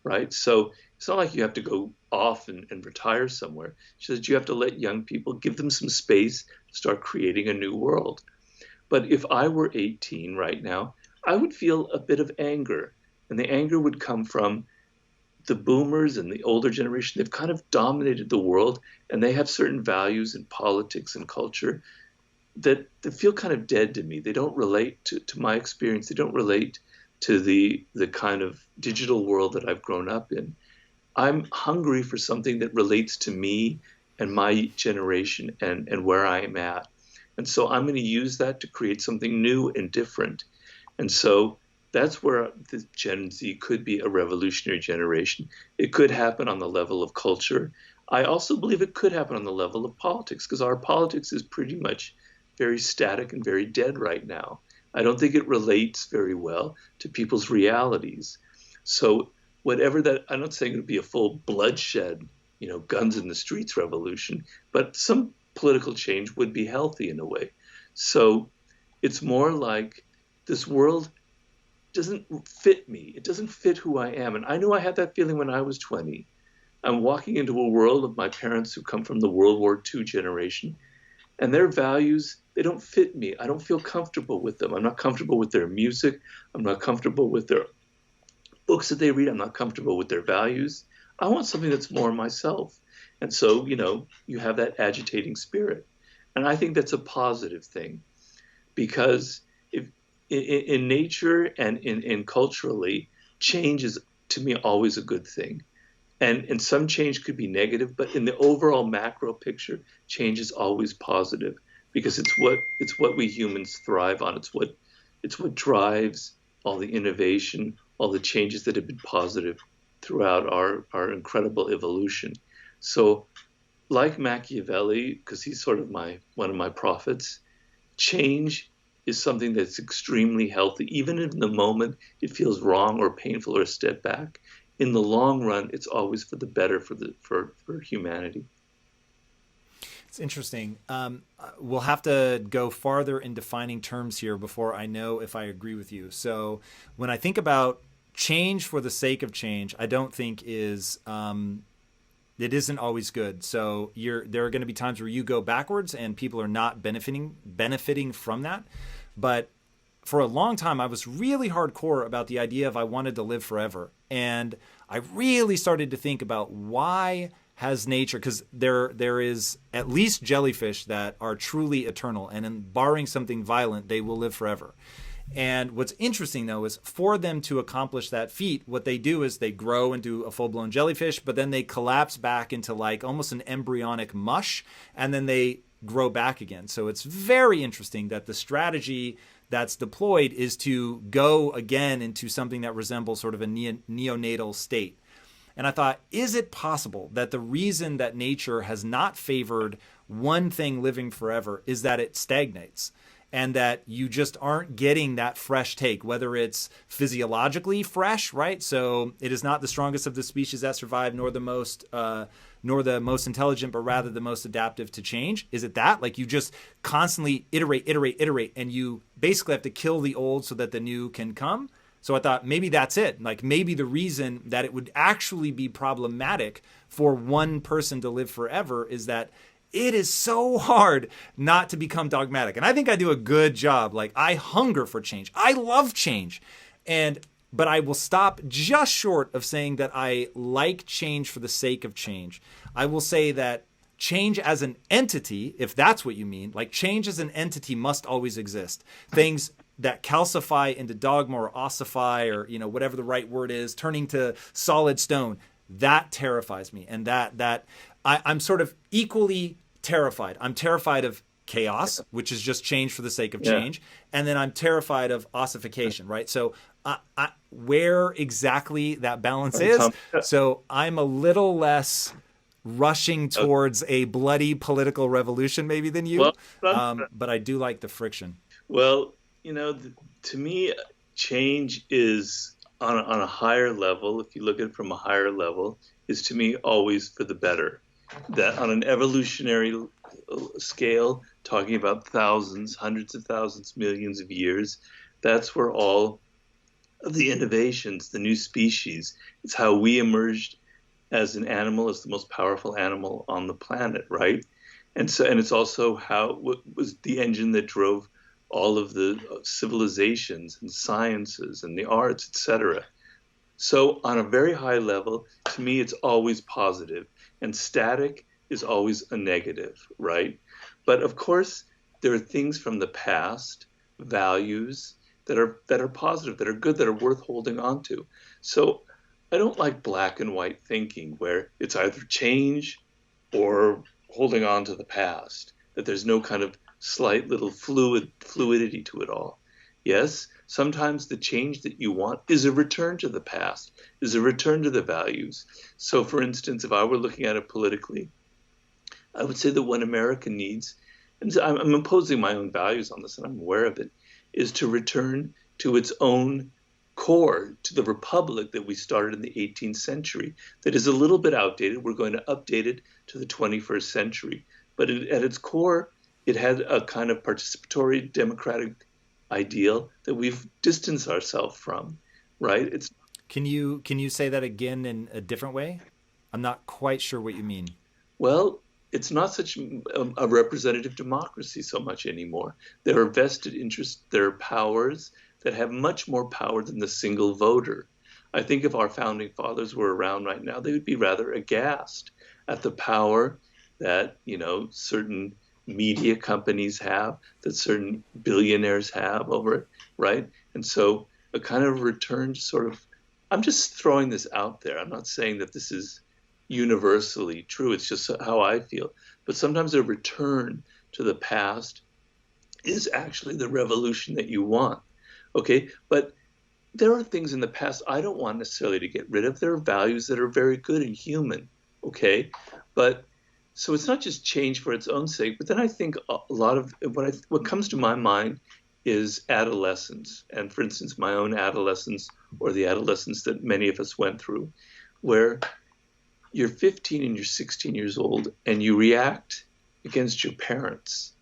right? So it's not like you have to go off and retire somewhere. It's just that you have to let young people, give them some space to start creating a new world. But if I were 18 right now, I would feel a bit of anger. And the anger would come from the boomers and the older generation. They've kind of dominated the world, and they have certain values in politics and culture that feel kind of dead to me. They don't relate to my experience. They don't relate to the kind of digital world that I've grown up in. I'm hungry for something that relates to me and my generation and where I am at. And so I'm going to use that to create something new and different. And so that's where the Gen Z could be a revolutionary generation. It could happen on the level of culture. I also believe it could happen on the level of politics, because our politics is pretty much very static and very dead right now. I don't think it relates very well to people's realities. So whatever that, I'm not saying it would be a full bloodshed, guns in the streets revolution, but some political change would be healthy in a way. So it's more like this world doesn't fit me. It doesn't fit who I am. And I know I had that feeling when I was 20. I'm walking into a world of my parents who come from the World War II generation, and their values, they don't fit me. I don't feel comfortable with them. I'm not comfortable with their music. I'm not comfortable with their books that they read. I'm not comfortable with their values. I want something that's more myself. And so, you have that agitating spirit. And I think that's a positive thing, because if in nature and in culturally, change is, to me, always a good thing. And some change could be negative, but in the overall macro picture, change is always positive, because it's what we humans thrive on. It's what drives all the innovation, all the changes that have been positive throughout our incredible evolution. So, like Machiavelli, because he's sort of one of my prophets, change is something that's extremely healthy. Even if in the moment it feels wrong or painful or a step back, in the long run, it's always for the better for humanity. It's interesting. We'll have to go farther in defining terms here before I know if I agree with you. So when I think about change for the sake of change, I don't think it isn't always good. So there are going to be times where you go backwards and people are not benefiting from that. But for a long time, I was really hardcore about the idea of I wanted to live forever. And I really started to think about why has nature, because there is at least jellyfish that are truly eternal, and in barring something violent, they will live forever. And what's interesting, though, is for them to accomplish that feat, what they do is they grow into a full-blown jellyfish, but then they collapse back into like almost an embryonic mush, and then they grow back again. So it's very interesting that the strategy that's deployed is to go again into something that resembles sort of a neonatal state. And I thought, is it possible that the reason that nature has not favored one thing living forever is that it stagnates, and that you just aren't getting that fresh take, whether it's physiologically fresh, right? So it is not the strongest of the species that survive, nor the most intelligent, but rather the most adaptive to change. Is it that? Like you just constantly iterate, and you basically have to kill the old so that the new can come? So I thought maybe that's it. Like maybe the reason that it would actually be problematic for one person to live forever is that it is so hard not to become dogmatic. And I think I do a good job. Like I hunger for change. I love change. But I will stop just short of saying that I like change for the sake of change. I will say that change as an entity, if that's what you mean, like change as an entity must always exist. Things that calcify into dogma or ossify or, whatever the right word is, turning to solid stone, that terrifies me. And I'm sort of equally terrified. I'm terrified of chaos, which is just change for the sake of change. Yeah. And then I'm terrified of ossification, right? So where exactly that balance is. So I'm a little less rushing towards a bloody political revolution maybe than you. But I do like the friction. Well, to me, change is on a higher level. If you look at it from a higher level, is to me always for the better. That on an evolutionary scale, talking about thousands, hundreds of thousands, millions of years, that's where all of the innovations, the new species, it's how we emerged as an animal, as the most powerful animal on the planet, right? And it's also what was the engine that drove all of the civilizations and sciences and the arts, etc. So on a very high level, to me, it's always positive, and static is always a negative, right? But of course, there are things from the past, values that are positive, that are good, that are worth holding on to. So I don't like black and white thinking where it's either change or holding on to the past, that there's no kind of slight little fluidity to it all. Yes, sometimes the change that you want is a return to the past, is a return to the values. So for instance, if I were looking at it politically, I would say that what America needs, and I'm imposing my own values on this and I'm aware of it, is to return to its own core, to the republic that we started in the 18th century, that is a little bit outdated. We're going to update it to the 21st century. But at its core, it had a kind of participatory democratic ideal that we've distanced ourselves from, right? Can you say that again in a different way? I'm not quite sure what you mean. Well, it's not such a representative democracy so much anymore. There are vested interests, there are powers that have much more power than the single voter. I think if our founding fathers were around right now, they would be rather aghast at the power that, certain media companies have, that certain billionaires have over it, right? And so a kind of return to sort of, I'm just throwing this out there. I'm not saying that this is universally true. It's just how I feel. But sometimes a return to the past is actually the revolution that you want. Okay, but there are things in the past I don't want necessarily to get rid of. There are values that are very good and human. Okay, but so it's not just change for its own sake. But then I think a lot of what comes to my mind is adolescence. And for instance, my own adolescence, or the adolescence that many of us went through, where you're 15 and you're 16 years old and you react against your parents.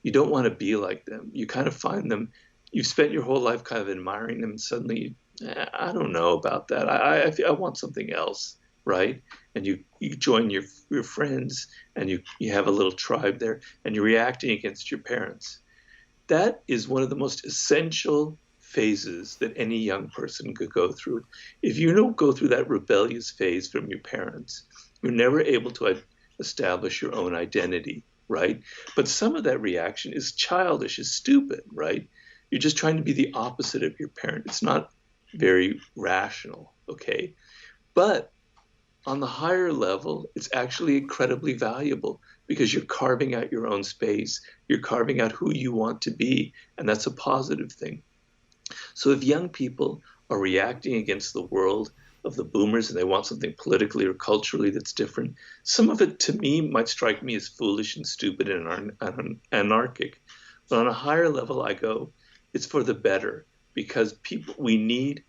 You don't want to be like them. You kind of find them, you've spent your whole life kind of admiring them, and suddenly, I don't know about that. I want something else, right? And you join your friends, and you have a little tribe there, and you're reacting against your parents. That is one of the most essential phases that any young person could go through. If you don't go through that rebellious phase from your parents, you're never able to establish your own identity, right? But some of that reaction is childish, is stupid, right? You're just trying to be the opposite of your parent. It's not very rational, okay? But on the higher level, it's actually incredibly valuable because you're carving out your own space. You're carving out who you want to be, and that's a positive thing. So if young people are reacting against the world of the boomers and they want something politically or culturally that's different, some of it to me might strike me as foolish and stupid and anarchic. But on a higher level, I go, it's for the better, because people, we need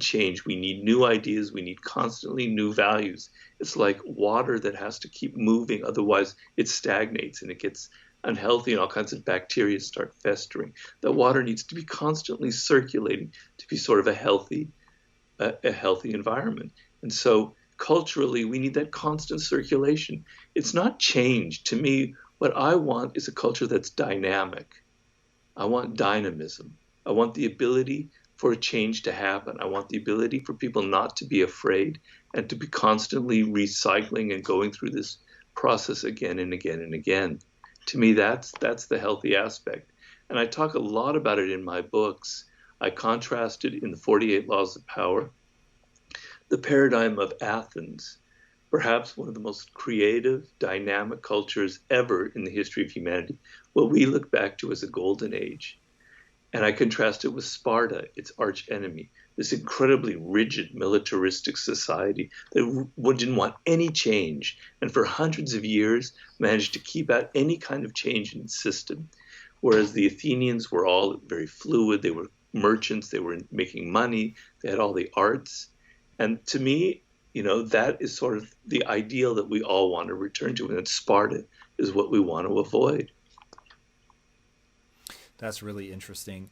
change. We need new ideas. We need constantly new values. It's like water that has to keep moving. Otherwise, it stagnates and it gets unhealthy, and all kinds of bacteria start festering. That water needs to be constantly circulating to be sort of a healthy environment. And so culturally, we need that constant circulation. It's not change. To me, what I want is a culture that's dynamic. I want dynamism. I want the ability for a change to happen. I want the ability for people not to be afraid and to be constantly recycling and going through this process again and again and again. To me, that's the healthy aspect. And I talk a lot about it in my books. I contrasted in the 48 Laws of Power the paradigm of Athens, perhaps one of the most creative, dynamic cultures ever in the history of humanity, what we look back to as a golden age. And I contrast it with Sparta, its arch enemy, this incredibly rigid militaristic society that didn't want any change, and for hundreds of years managed to keep out any kind of change in its system. Whereas the Athenians were all very fluid, they were merchants, they were making money, they had all the arts. And to me, that is sort of the ideal that we all want to return to, and that Sparta is what we want to avoid. That's really interesting.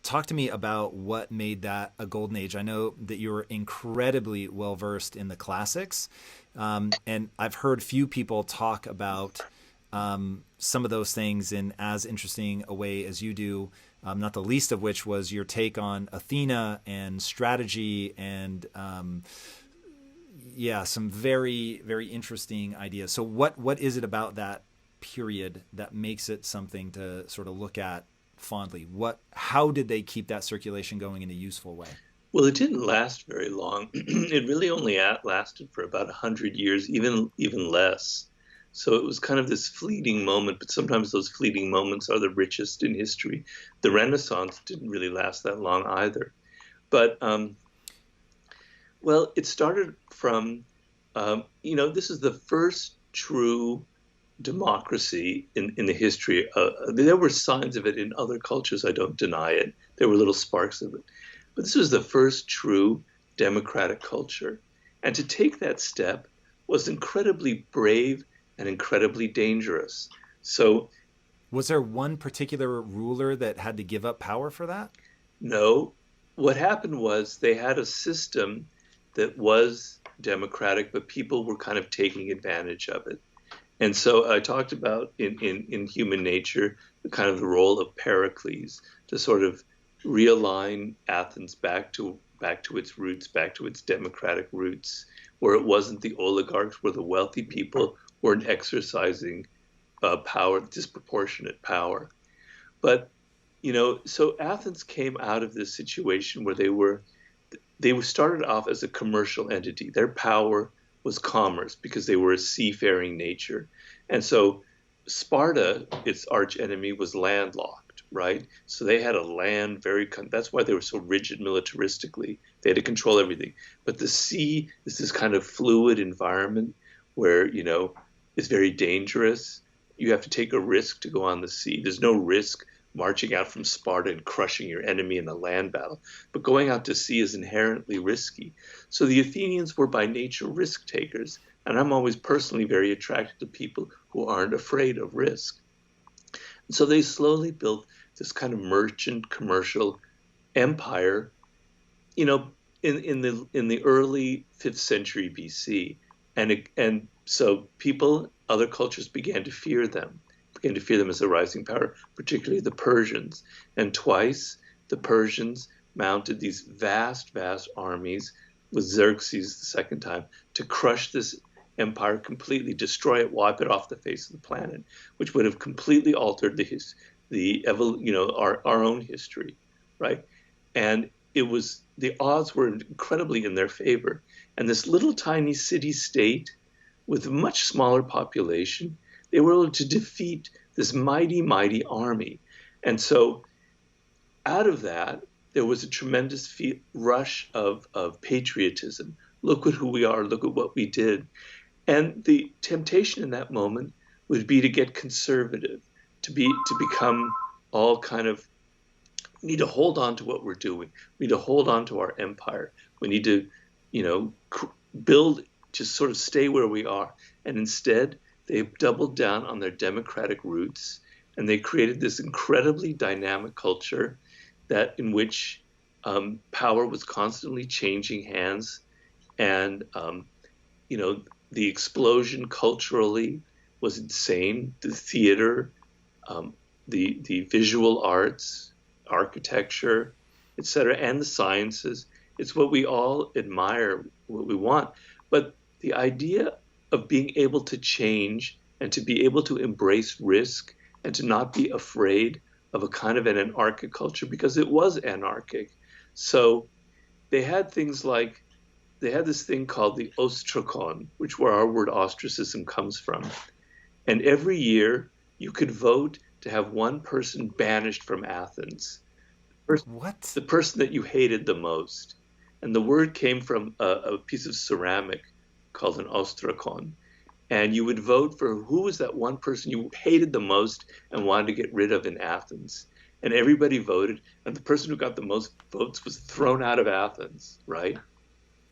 Talk to me about what made that a golden age. I know that you're incredibly well versed in the classics, and I've heard few people talk about some of those things in as interesting a way as you do. Not the least of which was your take on Athena and strategy and some very, very interesting ideas. So what is it about that period that makes it something to sort of look at fondly? How did they keep that circulation going in a useful way? Well, it didn't last very long. It really only lasted for about 100 years, even less. So it was kind of this fleeting moment, but sometimes those fleeting moments are the richest in history. The Renaissance didn't really last that long either. But, well, it started from, this is the first true democracy in the history. There were signs of it in other cultures, I don't deny it. There were little sparks of it. But this was the first true democratic culture. And to take that step was incredibly brave and incredibly dangerous. So, was there one particular ruler that had to give up power for that? No. What happened was they had a system that was democratic, but people were kind of taking advantage of it. And so I talked about in human nature the kind of the role of Pericles to sort of realign Athens back to its roots, back to its democratic roots, where it wasn't the oligarchs, where the wealthy people weren't exercising power, disproportionate power. But, so Athens came out of this situation where they started off as a commercial entity. Their power was commerce because they were a seafaring nature. And so Sparta, its arch enemy, was landlocked, right? So they had a land that's why they were so rigid militaristically. They had to control everything. But the sea is this kind of fluid environment where, it's very dangerous. You have to take a risk to go on the sea. There's no risk marching out from Sparta and crushing your enemy in a land battle. But going out to sea is inherently risky. So the Athenians were by nature risk takers. And I'm always personally very attracted to people who aren't afraid of risk. And so they slowly built this kind of merchant commercial empire, you know, in the early 5th century BC. And so people, other cultures began to fear them, as a rising power, particularly the Persians. And twice the Persians mounted these vast, vast armies with Xerxes the second time to crush this empire completely, destroy it, wipe it off the face of the planet, which would have completely altered our own history, right? And the odds were incredibly in their favor. And this little tiny city state with a much smaller population, they were able to defeat this mighty, mighty army. And so out of that, there was a tremendous rush of patriotism. Look at who we are, look at what we did. And the temptation in that moment would be to get conservative, to become all kind of, we need to hold on to what we're doing. We need to hold on to our empire. We need to, build, just sort of stay where we are. And instead, they doubled down on their democratic roots, and they created this incredibly dynamic culture in which power was constantly changing hands. And, the explosion culturally was insane. The theater, the visual arts, architecture, etc., and the sciences. It's what we all admire, what we want. But the idea of being able to change and to be able to embrace risk and to not be afraid of a kind of an anarchic culture, because it was anarchic. So they had this thing called the ostrakon, which where our word ostracism comes from. And every year you could vote to have one person banished from Athens. What? The person that you hated the most. And the word came from a piece of ceramic called an ostrakon. And you would vote for who was that one person you hated the most and wanted to get rid of in Athens. And everybody voted, and the person who got the most votes was thrown out of Athens, right?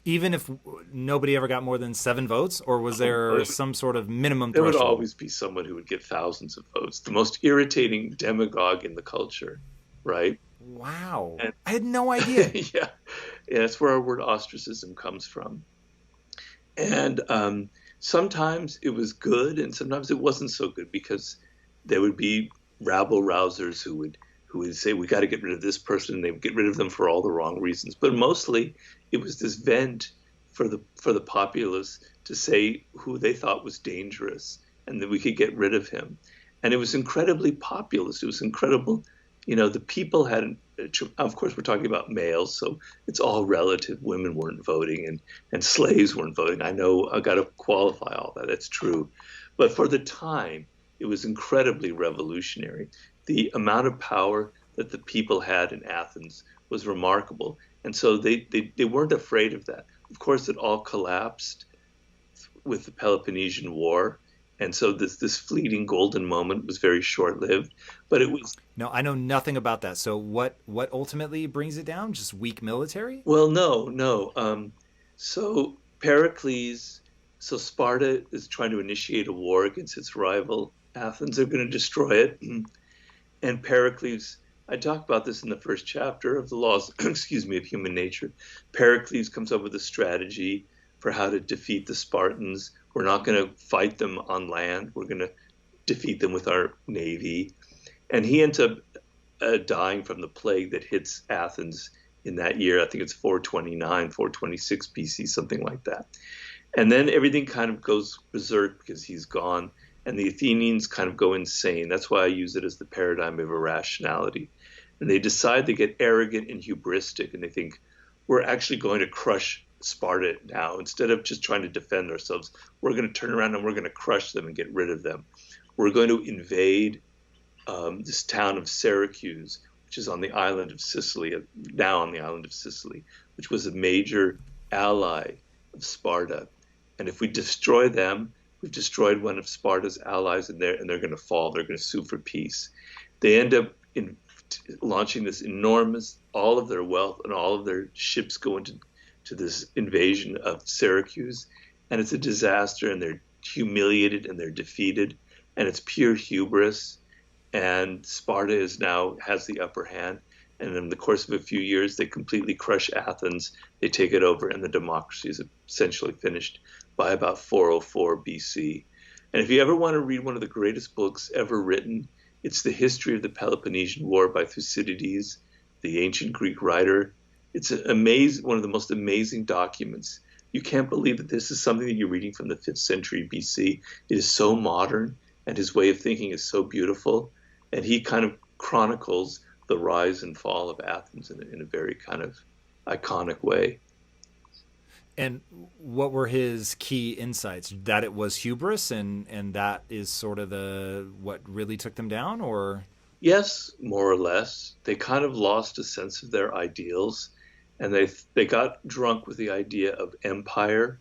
Even if nobody ever got more than 7 votes, or was there some sort of minimum There threshold? would always be someone who would get thousands of votes, the most irritating demagogue in the culture, right? Wow. I had no idea. Yeah, that's where our word ostracism comes from. And sometimes it was good, and sometimes it wasn't so good, because there would be rabble rousers who would say, we got to get rid of this person, and they would get rid of them for all the wrong reasons. But mostly it was this vent for the populace to say who they thought was dangerous, and that we could get rid of him. And it was incredibly populist. It was incredible. The people had, of course, we're talking about males, so it's all relative. Women weren't voting, and slaves weren't voting. I know I got to qualify all that. That's true. But for the time, it was incredibly revolutionary. The amount of power that the people had in Athens was remarkable. And so they weren't afraid of that. Of course, it all collapsed with the Peloponnesian War. And so this fleeting golden moment was very short-lived, but it was. No, I know nothing about that. So what ultimately brings it down? Just weak military? Well, no. So Pericles, so Sparta is trying to initiate a war against its rival Athens. They're going to destroy it. And Pericles, I talk about this in the first chapter of the laws, of human nature. Pericles comes up with a strategy for how to defeat the Spartans. We're not going to fight them on land. We're going to defeat them with our navy. And he ends up dying from the plague that hits Athens in that year. I think it's 429, 426 BC, something like that. And then everything kind of goes berserk because he's gone. And the Athenians kind of go insane. That's why I use it as the paradigm of irrationality. And they decide, they get arrogant and hubristic, and they think, we're actually going to crush Sparta now. Instead of just trying to defend ourselves, we're going to turn around and we're going to crush them and get rid of them. We're going to invade this town of Syracuse, which is on the island of Sicily, now on the island of Sicily, which was a major ally of Sparta. And if we destroy them, we've destroyed one of Sparta's allies, and they're going to fall. They're going to sue for peace. They end up in launching this enormous, all of their wealth and all of their ships go into this invasion of Syracuse, and it's a disaster, and they're humiliated and they're defeated, and it's pure hubris, and Sparta is now has the upper hand, and in the course of a few years they completely crush Athens, they take it over, and the democracy is essentially finished by about 404 BC. And if you ever want to read one of the greatest books ever written, it's The History of the Peloponnesian War by Thucydides, the ancient Greek writer. It's one of the most amazing documents. You can't believe that this is something that you're reading from the 5th century BC. It is so modern, and his way of thinking is so beautiful. And he kind of chronicles the rise and fall of Athens in a very kind of iconic way. And what were his key insights? That it was hubris, and that is sort of what really took them down, or? Yes, more or less. They kind of lost a sense of their ideals, and they got drunk with the idea of empire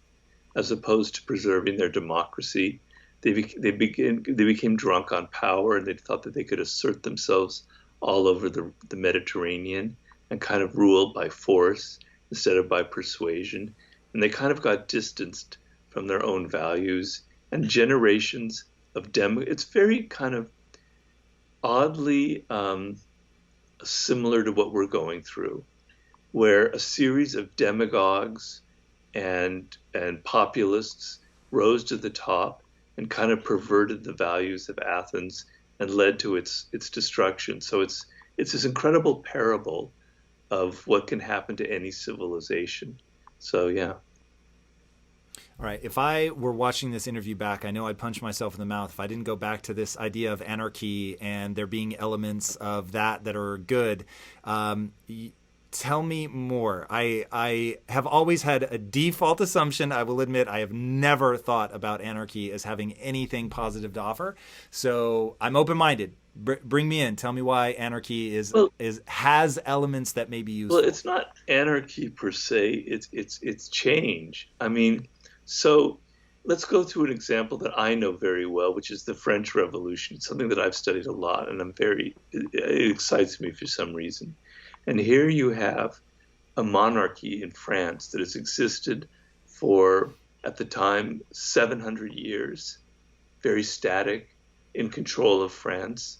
as opposed to preserving their democracy. They became drunk on power, and they thought that they could assert themselves all over the Mediterranean and kind of rule by force instead of by persuasion. And they kind of got distanced from their own values, and generations of it's very kind of oddly similar to what we're going through, where a series of demagogues and populists rose to the top and kind of perverted the values of Athens and led to its destruction. So it's this incredible parable of what can happen to any civilization. So yeah. All right. If I were watching this interview back, I know I'd punch myself in the mouth if I didn't go back to this idea of anarchy and there being elements of that are good. Tell me more. I have always had a default assumption. I will admit I have never thought about anarchy as having anything positive to offer. So I'm open-minded. Bring me in. Tell me why anarchy has elements that may be useful. Well, it's not anarchy per se. It's change. I mean, so let's go through an example that I know very well, which is the French Revolution. It's something that I've studied a lot, and it excites me for some reason. And here you have a monarchy in France that has existed for, at the time, 700 years, very static, in control of France.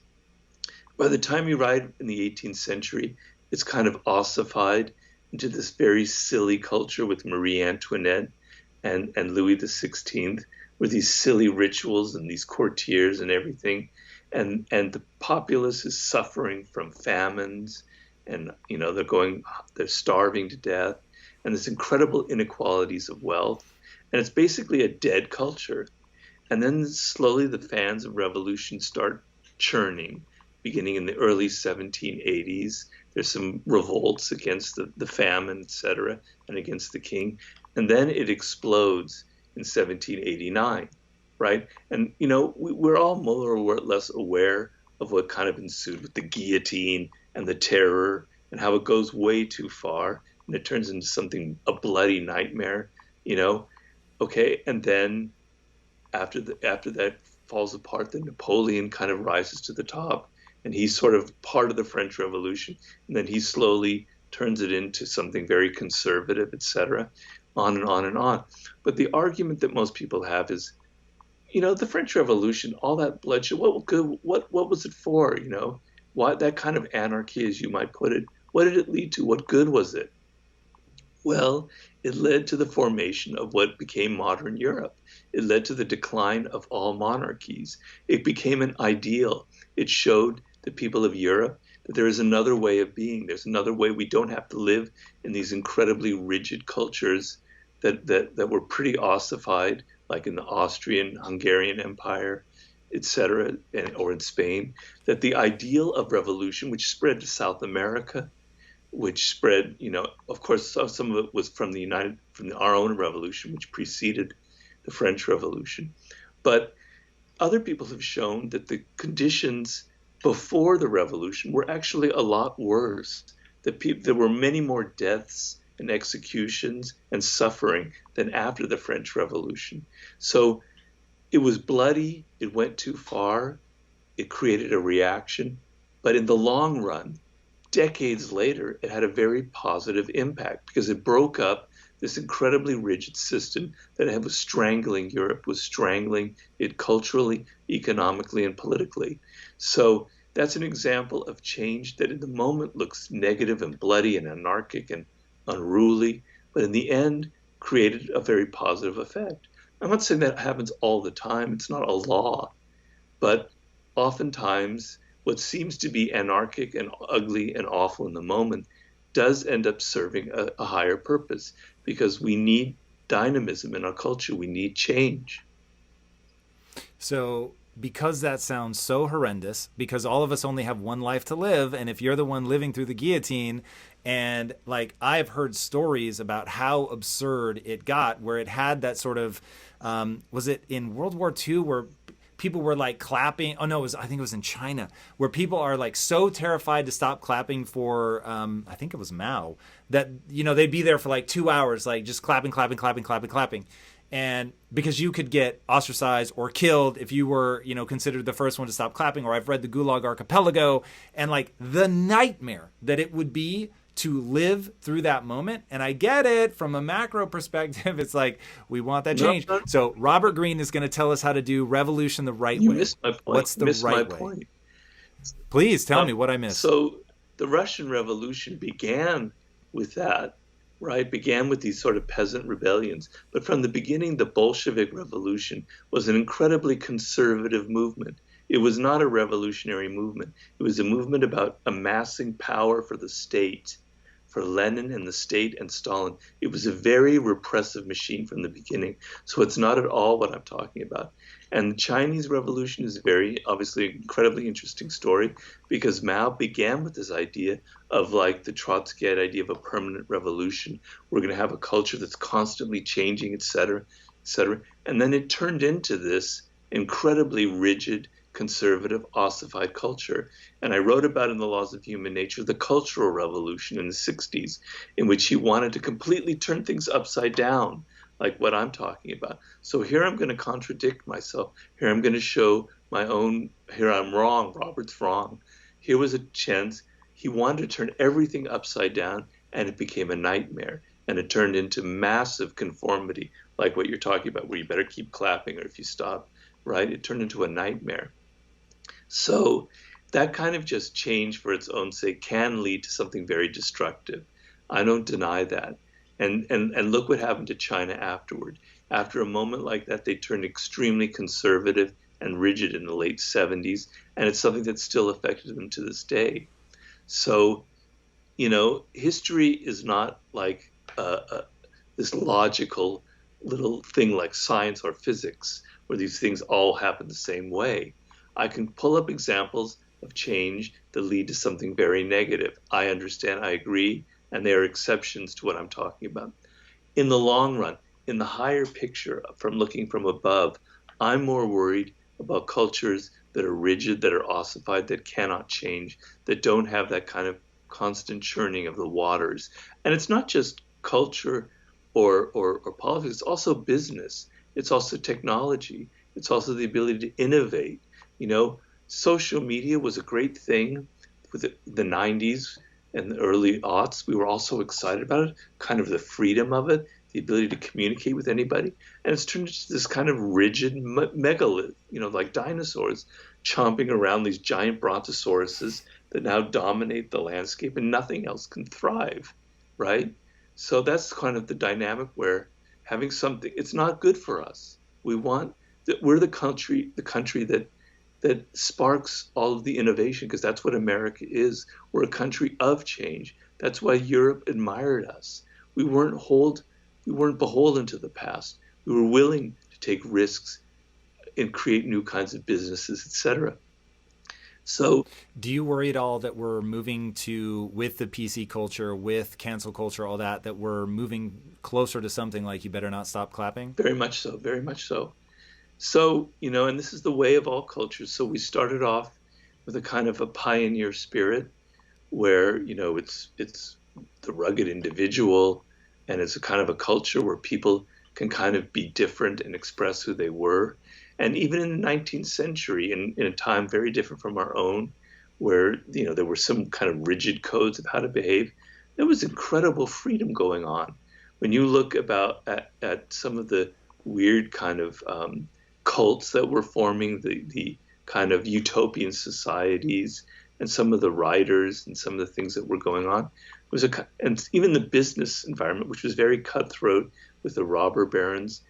By the time you arrive in the 18th century, it's kind of ossified into this very silly culture with Marie Antoinette and Louis XVI, with these silly rituals and these courtiers and everything. And the populace is suffering from famines, and they're starving to death, and there's incredible inequalities of wealth, and it's basically a dead culture. And then slowly the fans of revolution start churning, beginning in the early 1780s. There's some revolts against the famine, etc., and against the king, and then it explodes in 1789, right? And we're all more or less aware of what kind of ensued with the guillotine and the terror, and how it goes way too far, and it turns into a bloody nightmare, Okay, and then after that falls apart, then Napoleon kind of rises to the top, and he's sort of part of the French Revolution, and then he slowly turns it into something very conservative, etc., on and on and on. But the argument that most people have is, the French Revolution, all that bloodshed, what was it for? Why that kind of anarchy, as you might put it? What did it lead to? What good was it? Well, it led to the formation of what became modern Europe. It led to the decline of all monarchies. It became an ideal. It showed the people of Europe that there is another way of being. There's another way. We don't have to live in these incredibly rigid cultures that were pretty ossified, like in the Austrian, Hungarian Empire, etc., or in Spain. That the ideal of revolution, which spread to South America, which spread, of course, some of it was from our own revolution, which preceded the French Revolution. But other people have shown that the conditions before the revolution were actually a lot worse. There were many more deaths and executions and suffering than after the French Revolution. So it was bloody. It went too far. It created a reaction. But in the long run, decades later, it had a very positive impact because it broke up this incredibly rigid system that was strangling Europe, was strangling it culturally, economically, and politically. So that's an example of change that in the moment looks negative and bloody and anarchic and unruly, but in the end created a very positive effect. I'm not saying that happens all the time, it's not a law, but oftentimes what seems to be anarchic and ugly and awful in the moment does end up serving a higher purpose because we need dynamism in our culture. We need change. So, because that sounds so horrendous, because all of us only have one life to live, and if you're the one living through the guillotine, and like I've heard stories about how absurd it got, where it had that sort of, was it in World War II where people were like clapping? Oh no, I think it was in China, where people are like so terrified to stop clapping for, I think it was Mao, that they'd be there for like 2 hours, like just clapping, clapping, clapping, clapping, clapping. And because you could get ostracized or killed if you were, considered the first one to stop clapping. Or I've read the Gulag Archipelago, and like the nightmare that it would be to live through that moment. And I get it from a macro perspective. It's like, we want that change. No, So Robert Greene is going to tell us how to do revolution the right you way. missed my point. What's the missed right my way? Point. Please tell me what I missed. So the Russian Revolution began with that, right? Began with these sort of peasant rebellions. But from the beginning, the Bolshevik Revolution was an incredibly conservative movement. It was not a revolutionary movement. It was a movement about amassing power for the state, for Lenin and the state and Stalin. It was a very repressive machine from the beginning. So it's not at all what I'm talking about. And the Chinese Revolution is very, obviously, incredibly interesting story because Mao began with this idea of like the Trotskyite idea of a permanent revolution. We're going to have a culture that's constantly changing, et cetera, et cetera. And then it turned into this incredibly rigid, conservative, ossified culture. And I wrote about in The Laws of Human Nature the Cultural Revolution in the 60s, in which he wanted to completely turn things upside down, like what I'm talking about. So here I'm going to contradict myself. Here I'm going to show my own, here I'm wrong, Robert's wrong. Here was a chance. He wanted to turn everything upside down, and it became a nightmare. And it turned into massive conformity, like what you're talking about, where you better keep clapping or if you stop, right? It turned into a nightmare. So that kind of just change for its own sake can lead to something very destructive. I don't deny that. And look what happened to China afterward. After a moment like that, they turned extremely conservative and rigid in the late 70s, and it's something that still affected them to this day. So, history is not like this logical little thing like science or physics, where these things all happen the same way. I can pull up examples of change that lead to something very negative. I understand, I agree, and there are exceptions to what I'm talking about. In the long run, in the higher picture from looking from above, I'm more worried about cultures that are rigid, that are ossified, that cannot change, that don't have that kind of constant churning of the waters. And it's not just culture or politics, it's also business. It's also technology. It's also the ability to innovate. Social media was a great thing with the 90s and the early aughts. We were all so excited about it, kind of the freedom of it, the ability to communicate with anybody. And it's turned into this kind of rigid megalith, like dinosaurs chomping around these giant brontosauruses that now dominate the landscape and nothing else can thrive, right? So that's kind of the dynamic where having something, it's not good for us. We're the country that sparks all of the innovation, because that's what America is. We're a country of change. That's why Europe admired us. We weren't beholden to the past. We were willing to take risks and create new kinds of businesses, etc. So, do you worry at all that we're moving with the PC culture, with cancel culture, all that we're moving closer to something like you better not stop clapping? Very much so, very much so. So, and this is the way of all cultures. So we started off with a kind of a pioneer spirit where, it's the rugged individual, and it's a kind of a culture where people can kind of be different and express who they were. And even in the 19th century, in a time very different from our own, where, there were some kind of rigid codes of how to behave. There was incredible freedom going on. When you look at some of the weird kind of cults that were forming, the kind of utopian societies, and some of the writers and some of the things that were going on, and even the business environment, which was very cutthroat with the robber barons.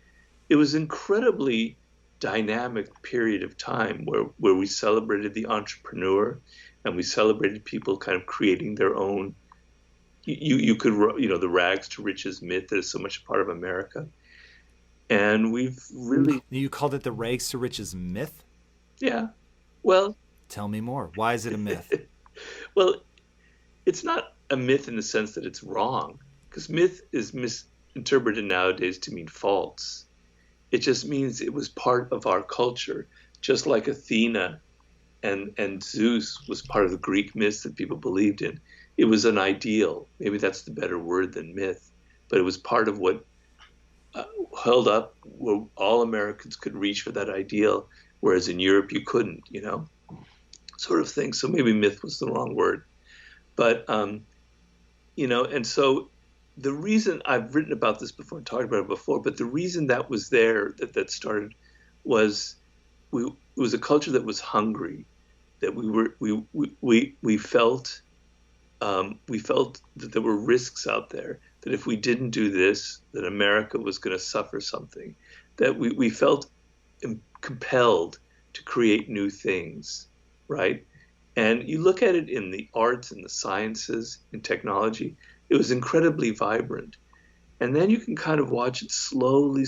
It was incredibly dynamic period of time where we celebrated the entrepreneur, and we celebrated people kind of creating their own. You could, the rags to riches myth that is so much a part of America, and we've really. You called it the rags to riches myth? Yeah. Well, tell me more. Why is it a myth? Well, it's not a myth in the sense that it's wrong, because myth is misinterpreted nowadays to mean false. It just means it was part of our culture, just like Athena and Zeus was part of the Greek myths that people believed in. It was an ideal. Maybe that's the better word than myth, but it was part of what held up where all Americans could reach for that ideal, whereas in Europe you couldn't, sort of thing. So maybe myth was the wrong word. But, and so the reason I've written about this before and talked about it before, but the reason that was there, that started, was it was a culture that was hungry, that we felt that there were risks out there, that if we didn't do this, that America was going to suffer something, that we felt compelled to create new things, right? And you look at it in the arts and the sciences and technology, it was incredibly vibrant. And then you can kind of watch it slowly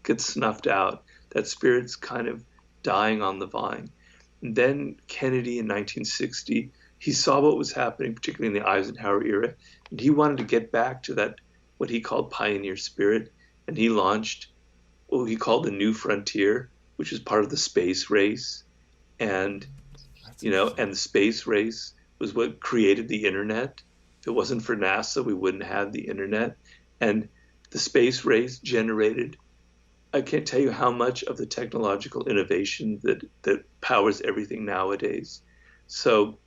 get snuffed out. That spirit's kind of dying on the vine. And then Kennedy in 1960, he saw what was happening, particularly in the Eisenhower era, and he wanted to get back to that, what he called pioneer spirit, and he launched what he called the New Frontier, which was part of the space race. And and the space race was what created the internet. If it wasn't for NASA, we wouldn't have the internet. And the space race generated, I can't tell you how much of the technological innovation that powers everything nowadays. So,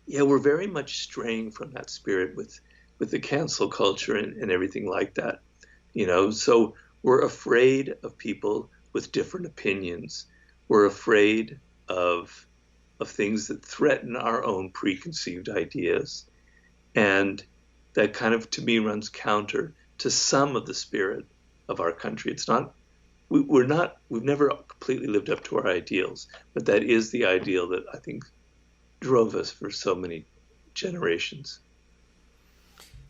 yeah, we're very much straying from that spirit with the cancel culture and everything like that. So we're afraid of people with different opinions. We're afraid of things that threaten our own preconceived ideas. And that kind of, to me, runs counter to some of the spirit of our country. It's not, we've never completely lived up to our ideals, but that is the ideal that I think drove us for so many generations.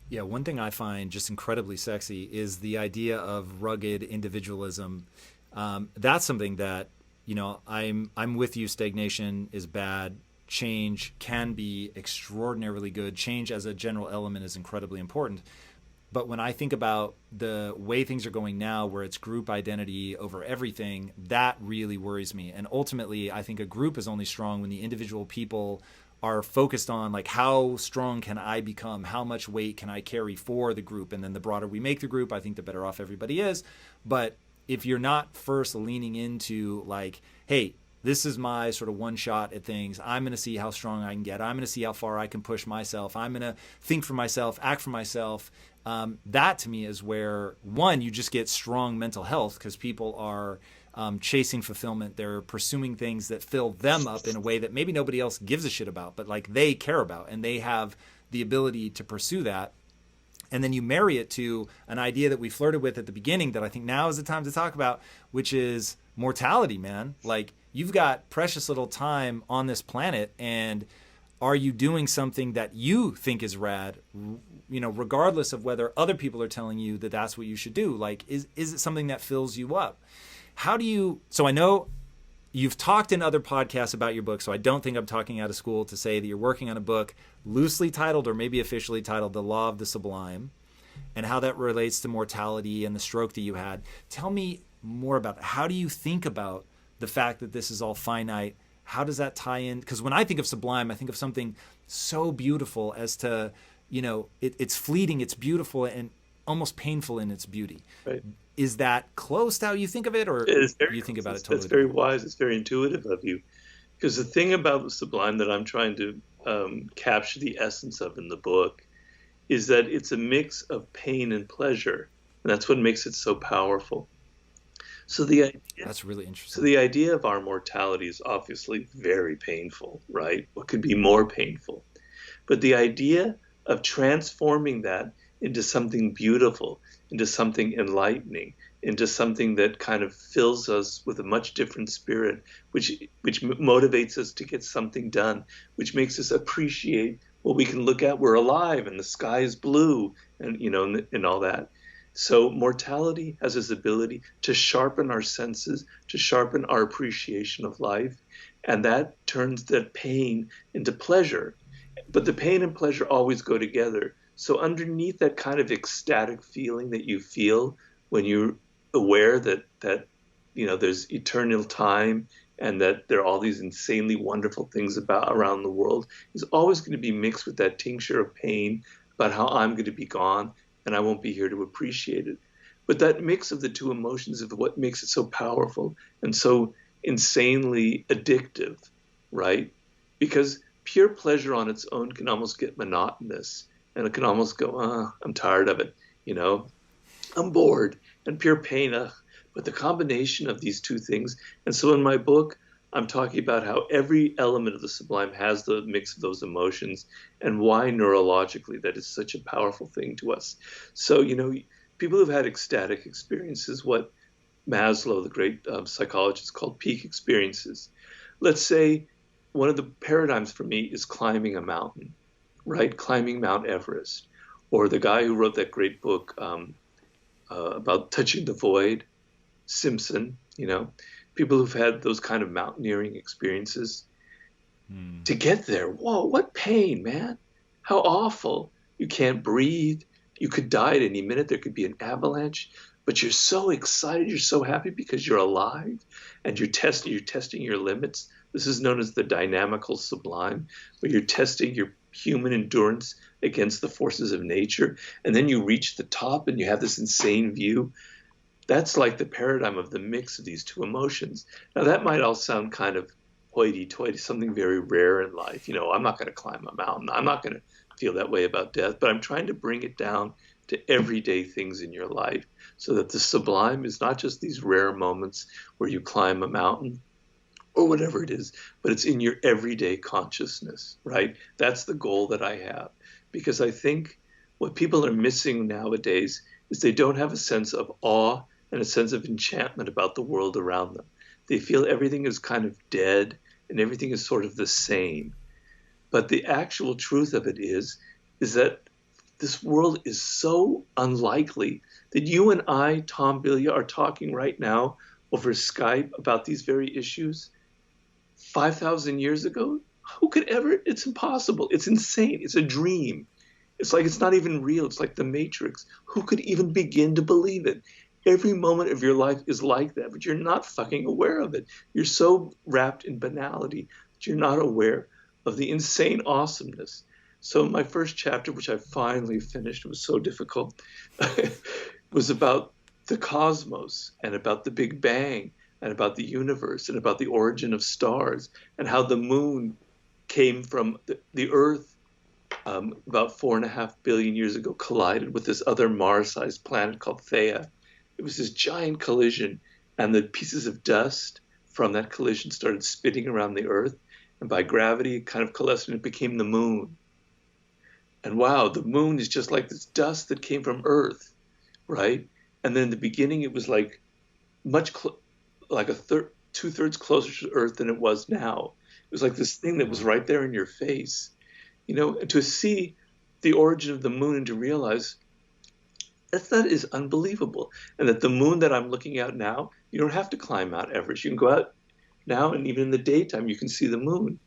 Yeah, one thing I find just incredibly sexy is the idea of rugged individualism. That's something that, I'm with you. Stagnation is bad. Change can be extraordinarily good. Change as a general element is incredibly important. But when I think about the way things are going now, where it's group identity over everything, that really worries me. And ultimately, I think a group is only strong when the individual people are focused on, like, how strong can I become? How much weight can I carry for the group? And then the broader we make the group, I think the better off everybody is. But if you're not first leaning into, like, hey, this is my sort of one shot at things. I'm going to see how strong I can get. I'm going to see how far I can push myself. I'm going to think for myself, act for myself. That to me is where, one, you just get strong mental health, because people are chasing fulfillment. They're pursuing things that fill them up in a way that maybe nobody else gives a shit about, but like they care about, and they have the ability to pursue that. And then you marry it to an idea that we flirted with at the beginning that I think now is the time to talk about, which is mortality, man. Like, you've got precious little time on this planet, and are you doing something that you think is rad, regardless of whether other people are telling you that that's what you should do? Like, is it something that fills you up? So I know you've talked in other podcasts about your book, so I don't think I'm talking out of school to say that you're working on a book loosely titled, or maybe officially titled, The Law of the Sublime, and how that relates to mortality and the stroke that you had. Tell me more about it. How do you think about the fact that this is all finite? How does that tie in? Because when I think of sublime, I think of something so beautiful as to, it's fleeting, it's beautiful, and almost painful in its beauty. Right. Is that close to how you think of it, or do you think about it totally? That's very wise. It's very intuitive of you. Because the thing about the sublime that I'm trying to capture the essence of in the book is that it's a mix of pain and pleasure. And that's what makes it so powerful. So the idea, That's really so interesting. the idea of our mortality is obviously very painful, right? What could be more painful? But the idea of transforming that into something beautiful, into something enlightening, into something that kind of fills us with a much different spirit, which motivates us to get something done, which makes us appreciate what we can look at. We're alive, and the sky is blue, and and all that. So mortality has this ability to sharpen our senses, to sharpen our appreciation of life, and that turns that pain into pleasure, but the pain and pleasure always go together. So underneath that kind of ecstatic feeling that you feel when you're aware that there's eternal time and that there are all these insanely wonderful things about around the world is always going to be mixed with that tincture of pain about how I'm going to be gone and I won't be here to appreciate it. But that mix of the two emotions is what makes it so powerful and so insanely addictive, right? Because pure pleasure on its own can almost get monotonous and it can almost go, I'm tired of it, you know, I'm bored, and pure pain. But the combination of these two things, and so in my book, I'm talking about how every element of the sublime has the mix of those emotions and why neurologically that is such a powerful thing to us. So, people who've had ecstatic experiences, what Maslow, the great psychologist, called peak experiences. Let's say one of the paradigms for me is climbing a mountain, right? Climbing Mount Everest. Or the guy who wrote that great book about touching the void, Simpson, people who've had those kind of mountaineering experiences. Hmm. To get there, whoa, what pain, man. How awful. You can't breathe. You could die at any minute. There could be an avalanche, but you're so excited. You're so happy because you're alive and you're testing your limits. This is known as the dynamical sublime, where you're testing your human endurance against the forces of nature. And then you reach the top and you have this insane view. That's like the paradigm of the mix of these two emotions. Now, that might all sound kind of hoity toity, something very rare in life. I'm not going to climb a mountain. I'm not going to feel that way about death, but I'm trying to bring it down to everyday things in your life so that the sublime is not just these rare moments where you climb a mountain or whatever it is, but it's in your everyday consciousness, right? That's the goal that I have. Because I think what people are missing nowadays is they don't have a sense of awe and a sense of enchantment about the world around them. They feel everything is kind of dead and everything is sort of the same. But the actual truth of it is that this world is so unlikely that you and I, Tom Bilyeu, are talking right now over Skype about these very issues 5,000 years ago. Who could ever? It's impossible. It's insane. It's a dream. It's like it's not even real. It's like the Matrix. Who could even begin to believe it? Every moment of your life is like that, but you're not fucking aware of it. You're so wrapped in banality that you're not aware of the insane awesomeness. So my first chapter, which I finally finished, was so difficult, was about the cosmos and about the Big Bang and about the universe and about the origin of stars and how the moon came from the Earth about 4.5 billion years ago, collided with this other Mars-sized planet called Theia. It was this giant collision, and the pieces of dust from that collision started spinning around the Earth, and by gravity, it kind of coalesced and it became the moon. And wow, the moon is just like this dust that came from Earth, right? And then in the beginning, it was like much like two-thirds closer to Earth than it was now. It was like this thing that was Wow. right there in your face, and to see the origin of the moon and to realize that is unbelievable. And that the moon that I'm looking at now, you don't have to climb Mount Everest. You can go out now, and even in the daytime, you can see the moon.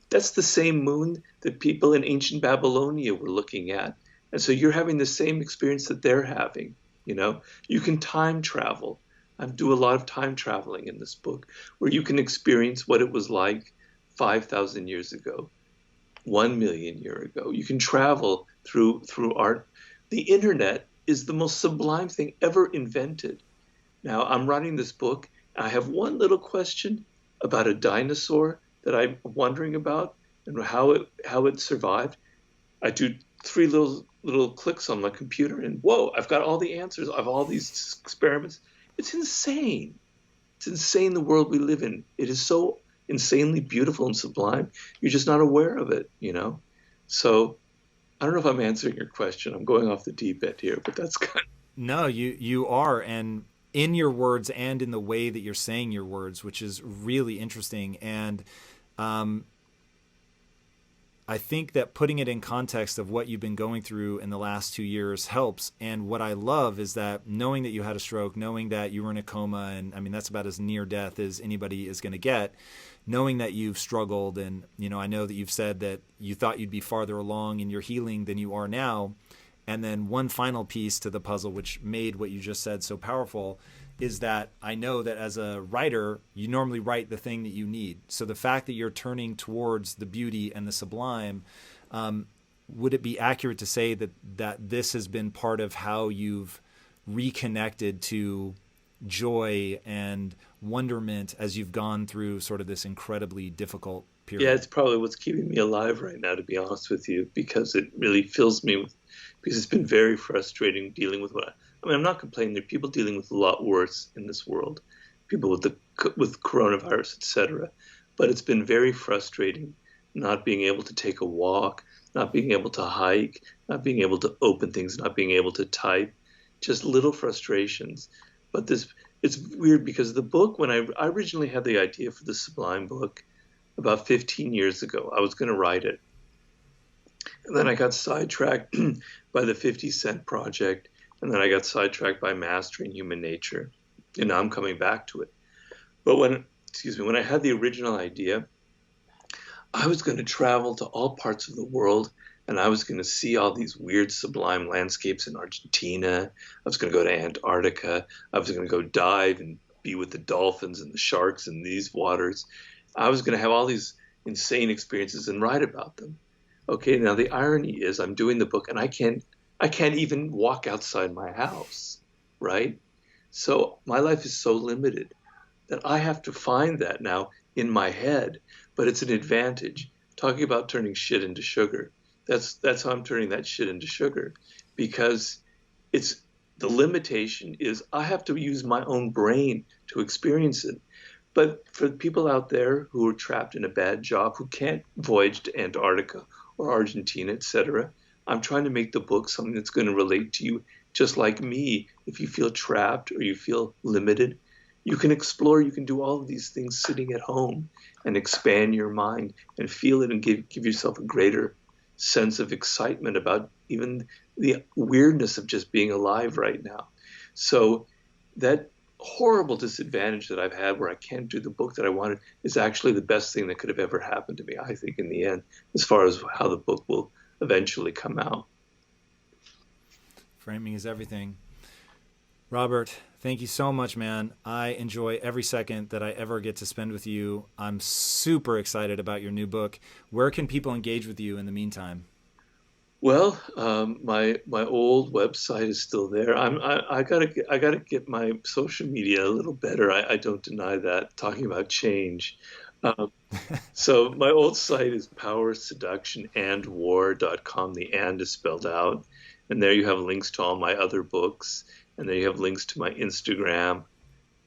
That's the same moon that people in ancient Babylonia were looking at. And so you're having the same experience that they're having. You can time travel. I do a lot of time traveling in this book, where you can experience what it was like 5,000 years ago, 1 million years ago. You can travel through art. The internet is the most sublime thing ever invented. Now, I'm writing this book, and I have one little question about a dinosaur that I'm wondering about and how it survived, I do three little clicks on my computer, and whoa, I've got all the answers of all these experiments. It's insane. It's insane the world we live in. It is so insanely beautiful and sublime. You're just not aware of it, you know? So I don't know if I'm answering your question. I'm going off the deep end here, but that's kind of... No, you are, and in your words and in the way that you're saying your words, which is really interesting. And I think that putting it in context of what you've been going through in the last 2 years helps. And what I love is that knowing that you had a stroke, knowing that you were in a coma, and I mean, that's about as near death as anybody is going to get, knowing that you've struggled. And, you know, I know that you've said that you thought you'd be farther along in your healing than you are now. And then one final piece to the puzzle, which made what you just said so powerful, is that I know that as a writer, you normally write the thing that you need. So the fact that you're turning towards the beauty and the sublime, would it be accurate to say that this has been part of how you've reconnected to joy and wonderment as you've gone through sort of this incredibly difficult period? Yeah, it's probably what's keeping me alive right now, to be honest with you, because it really fills me with, because it's been very frustrating dealing with I mean, I'm not complaining. There are people dealing with a lot worse in this world, people with coronavirus, etc. But it's been very frustrating not being able to take a walk, not being able to hike, not being able to open things, not being able to type, just little frustrations. But it's weird because the book, when I originally had the idea for the Sublime book about 15 years ago, I was going to write it. And then I got sidetracked by the 50 Cent project. And then I got sidetracked by Mastering Human Nature. And now I'm coming back to it. But when I had the original idea, I was going to travel to all parts of the world, and I was going to see all these weird sublime landscapes in Argentina. I was going to go to Antarctica. I was going to go dive and be with the dolphins and the sharks in these waters. I was going to have all these insane experiences and write about them. Okay, now the irony is I'm doing the book, and I can't even walk outside my house, right? So my life is so limited that I have to find that now in my head, but it's an advantage. Talking about turning shit into sugar, that's how I'm turning that shit into sugar, because it's the limitation is I have to use my own brain to experience it. But for people out there who are trapped in a bad job, who can't voyage to Antarctica or Argentina, etc., I'm trying to make the book something that's going to relate to you just like me. If you feel trapped or you feel limited, you can explore, you can do all of these things sitting at home and expand your mind and feel it and give yourself a greater sense of excitement about even the weirdness of just being alive right now. So that horrible disadvantage that I've had where I can't do the book that I wanted is actually the best thing that could have ever happened to me, I think, in the end, as far as how the book will eventually come out. Framing is everything. Robert, thank you so much, man. I enjoy every second that I ever get to spend with you. I'm super excited about your new book. Where can people engage with you in the meantime? Well, my old website is still there. I gotta get my social media a little better. I don't deny that. Talking about change. So my old site is powerseductionandwar.com. The and is spelled out. And there you have links to all my other books. And there you have links to my Instagram,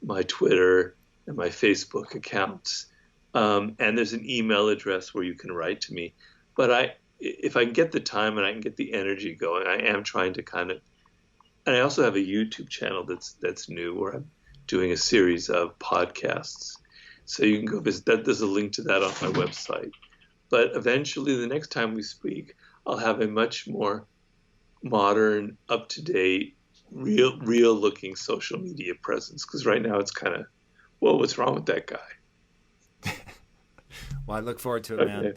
my Twitter, and my Facebook accounts. And there's an email address where you can write to me. But if I can get the time and I can get the energy going, I am trying to and I also have a YouTube channel that's new where I'm doing a series of podcasts. So you can go visit that. There's a link to that on my website. But eventually, the next time we speak, I'll have a much more modern, up-to-date, real-looking social media presence. Because right now it's kind of, whoa, what's wrong with that guy? Well, I look forward to it, man.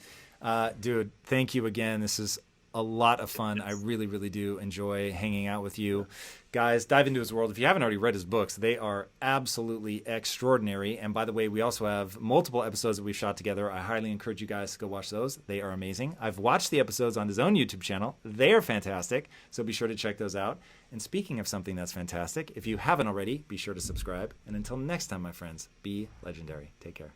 Dude, thank you again. This is a lot of fun. I really, really do enjoy hanging out with you. Guys, dive into his world. If you haven't already read his books, they are absolutely extraordinary. And by the way, we also have multiple episodes that we've shot together. I highly encourage you guys to go watch those. They are amazing. I've watched the episodes on his own YouTube channel. They are fantastic. So be sure to check those out. And speaking of something that's fantastic, if you haven't already, be sure to subscribe. And until next time, my friends, be legendary. Take care.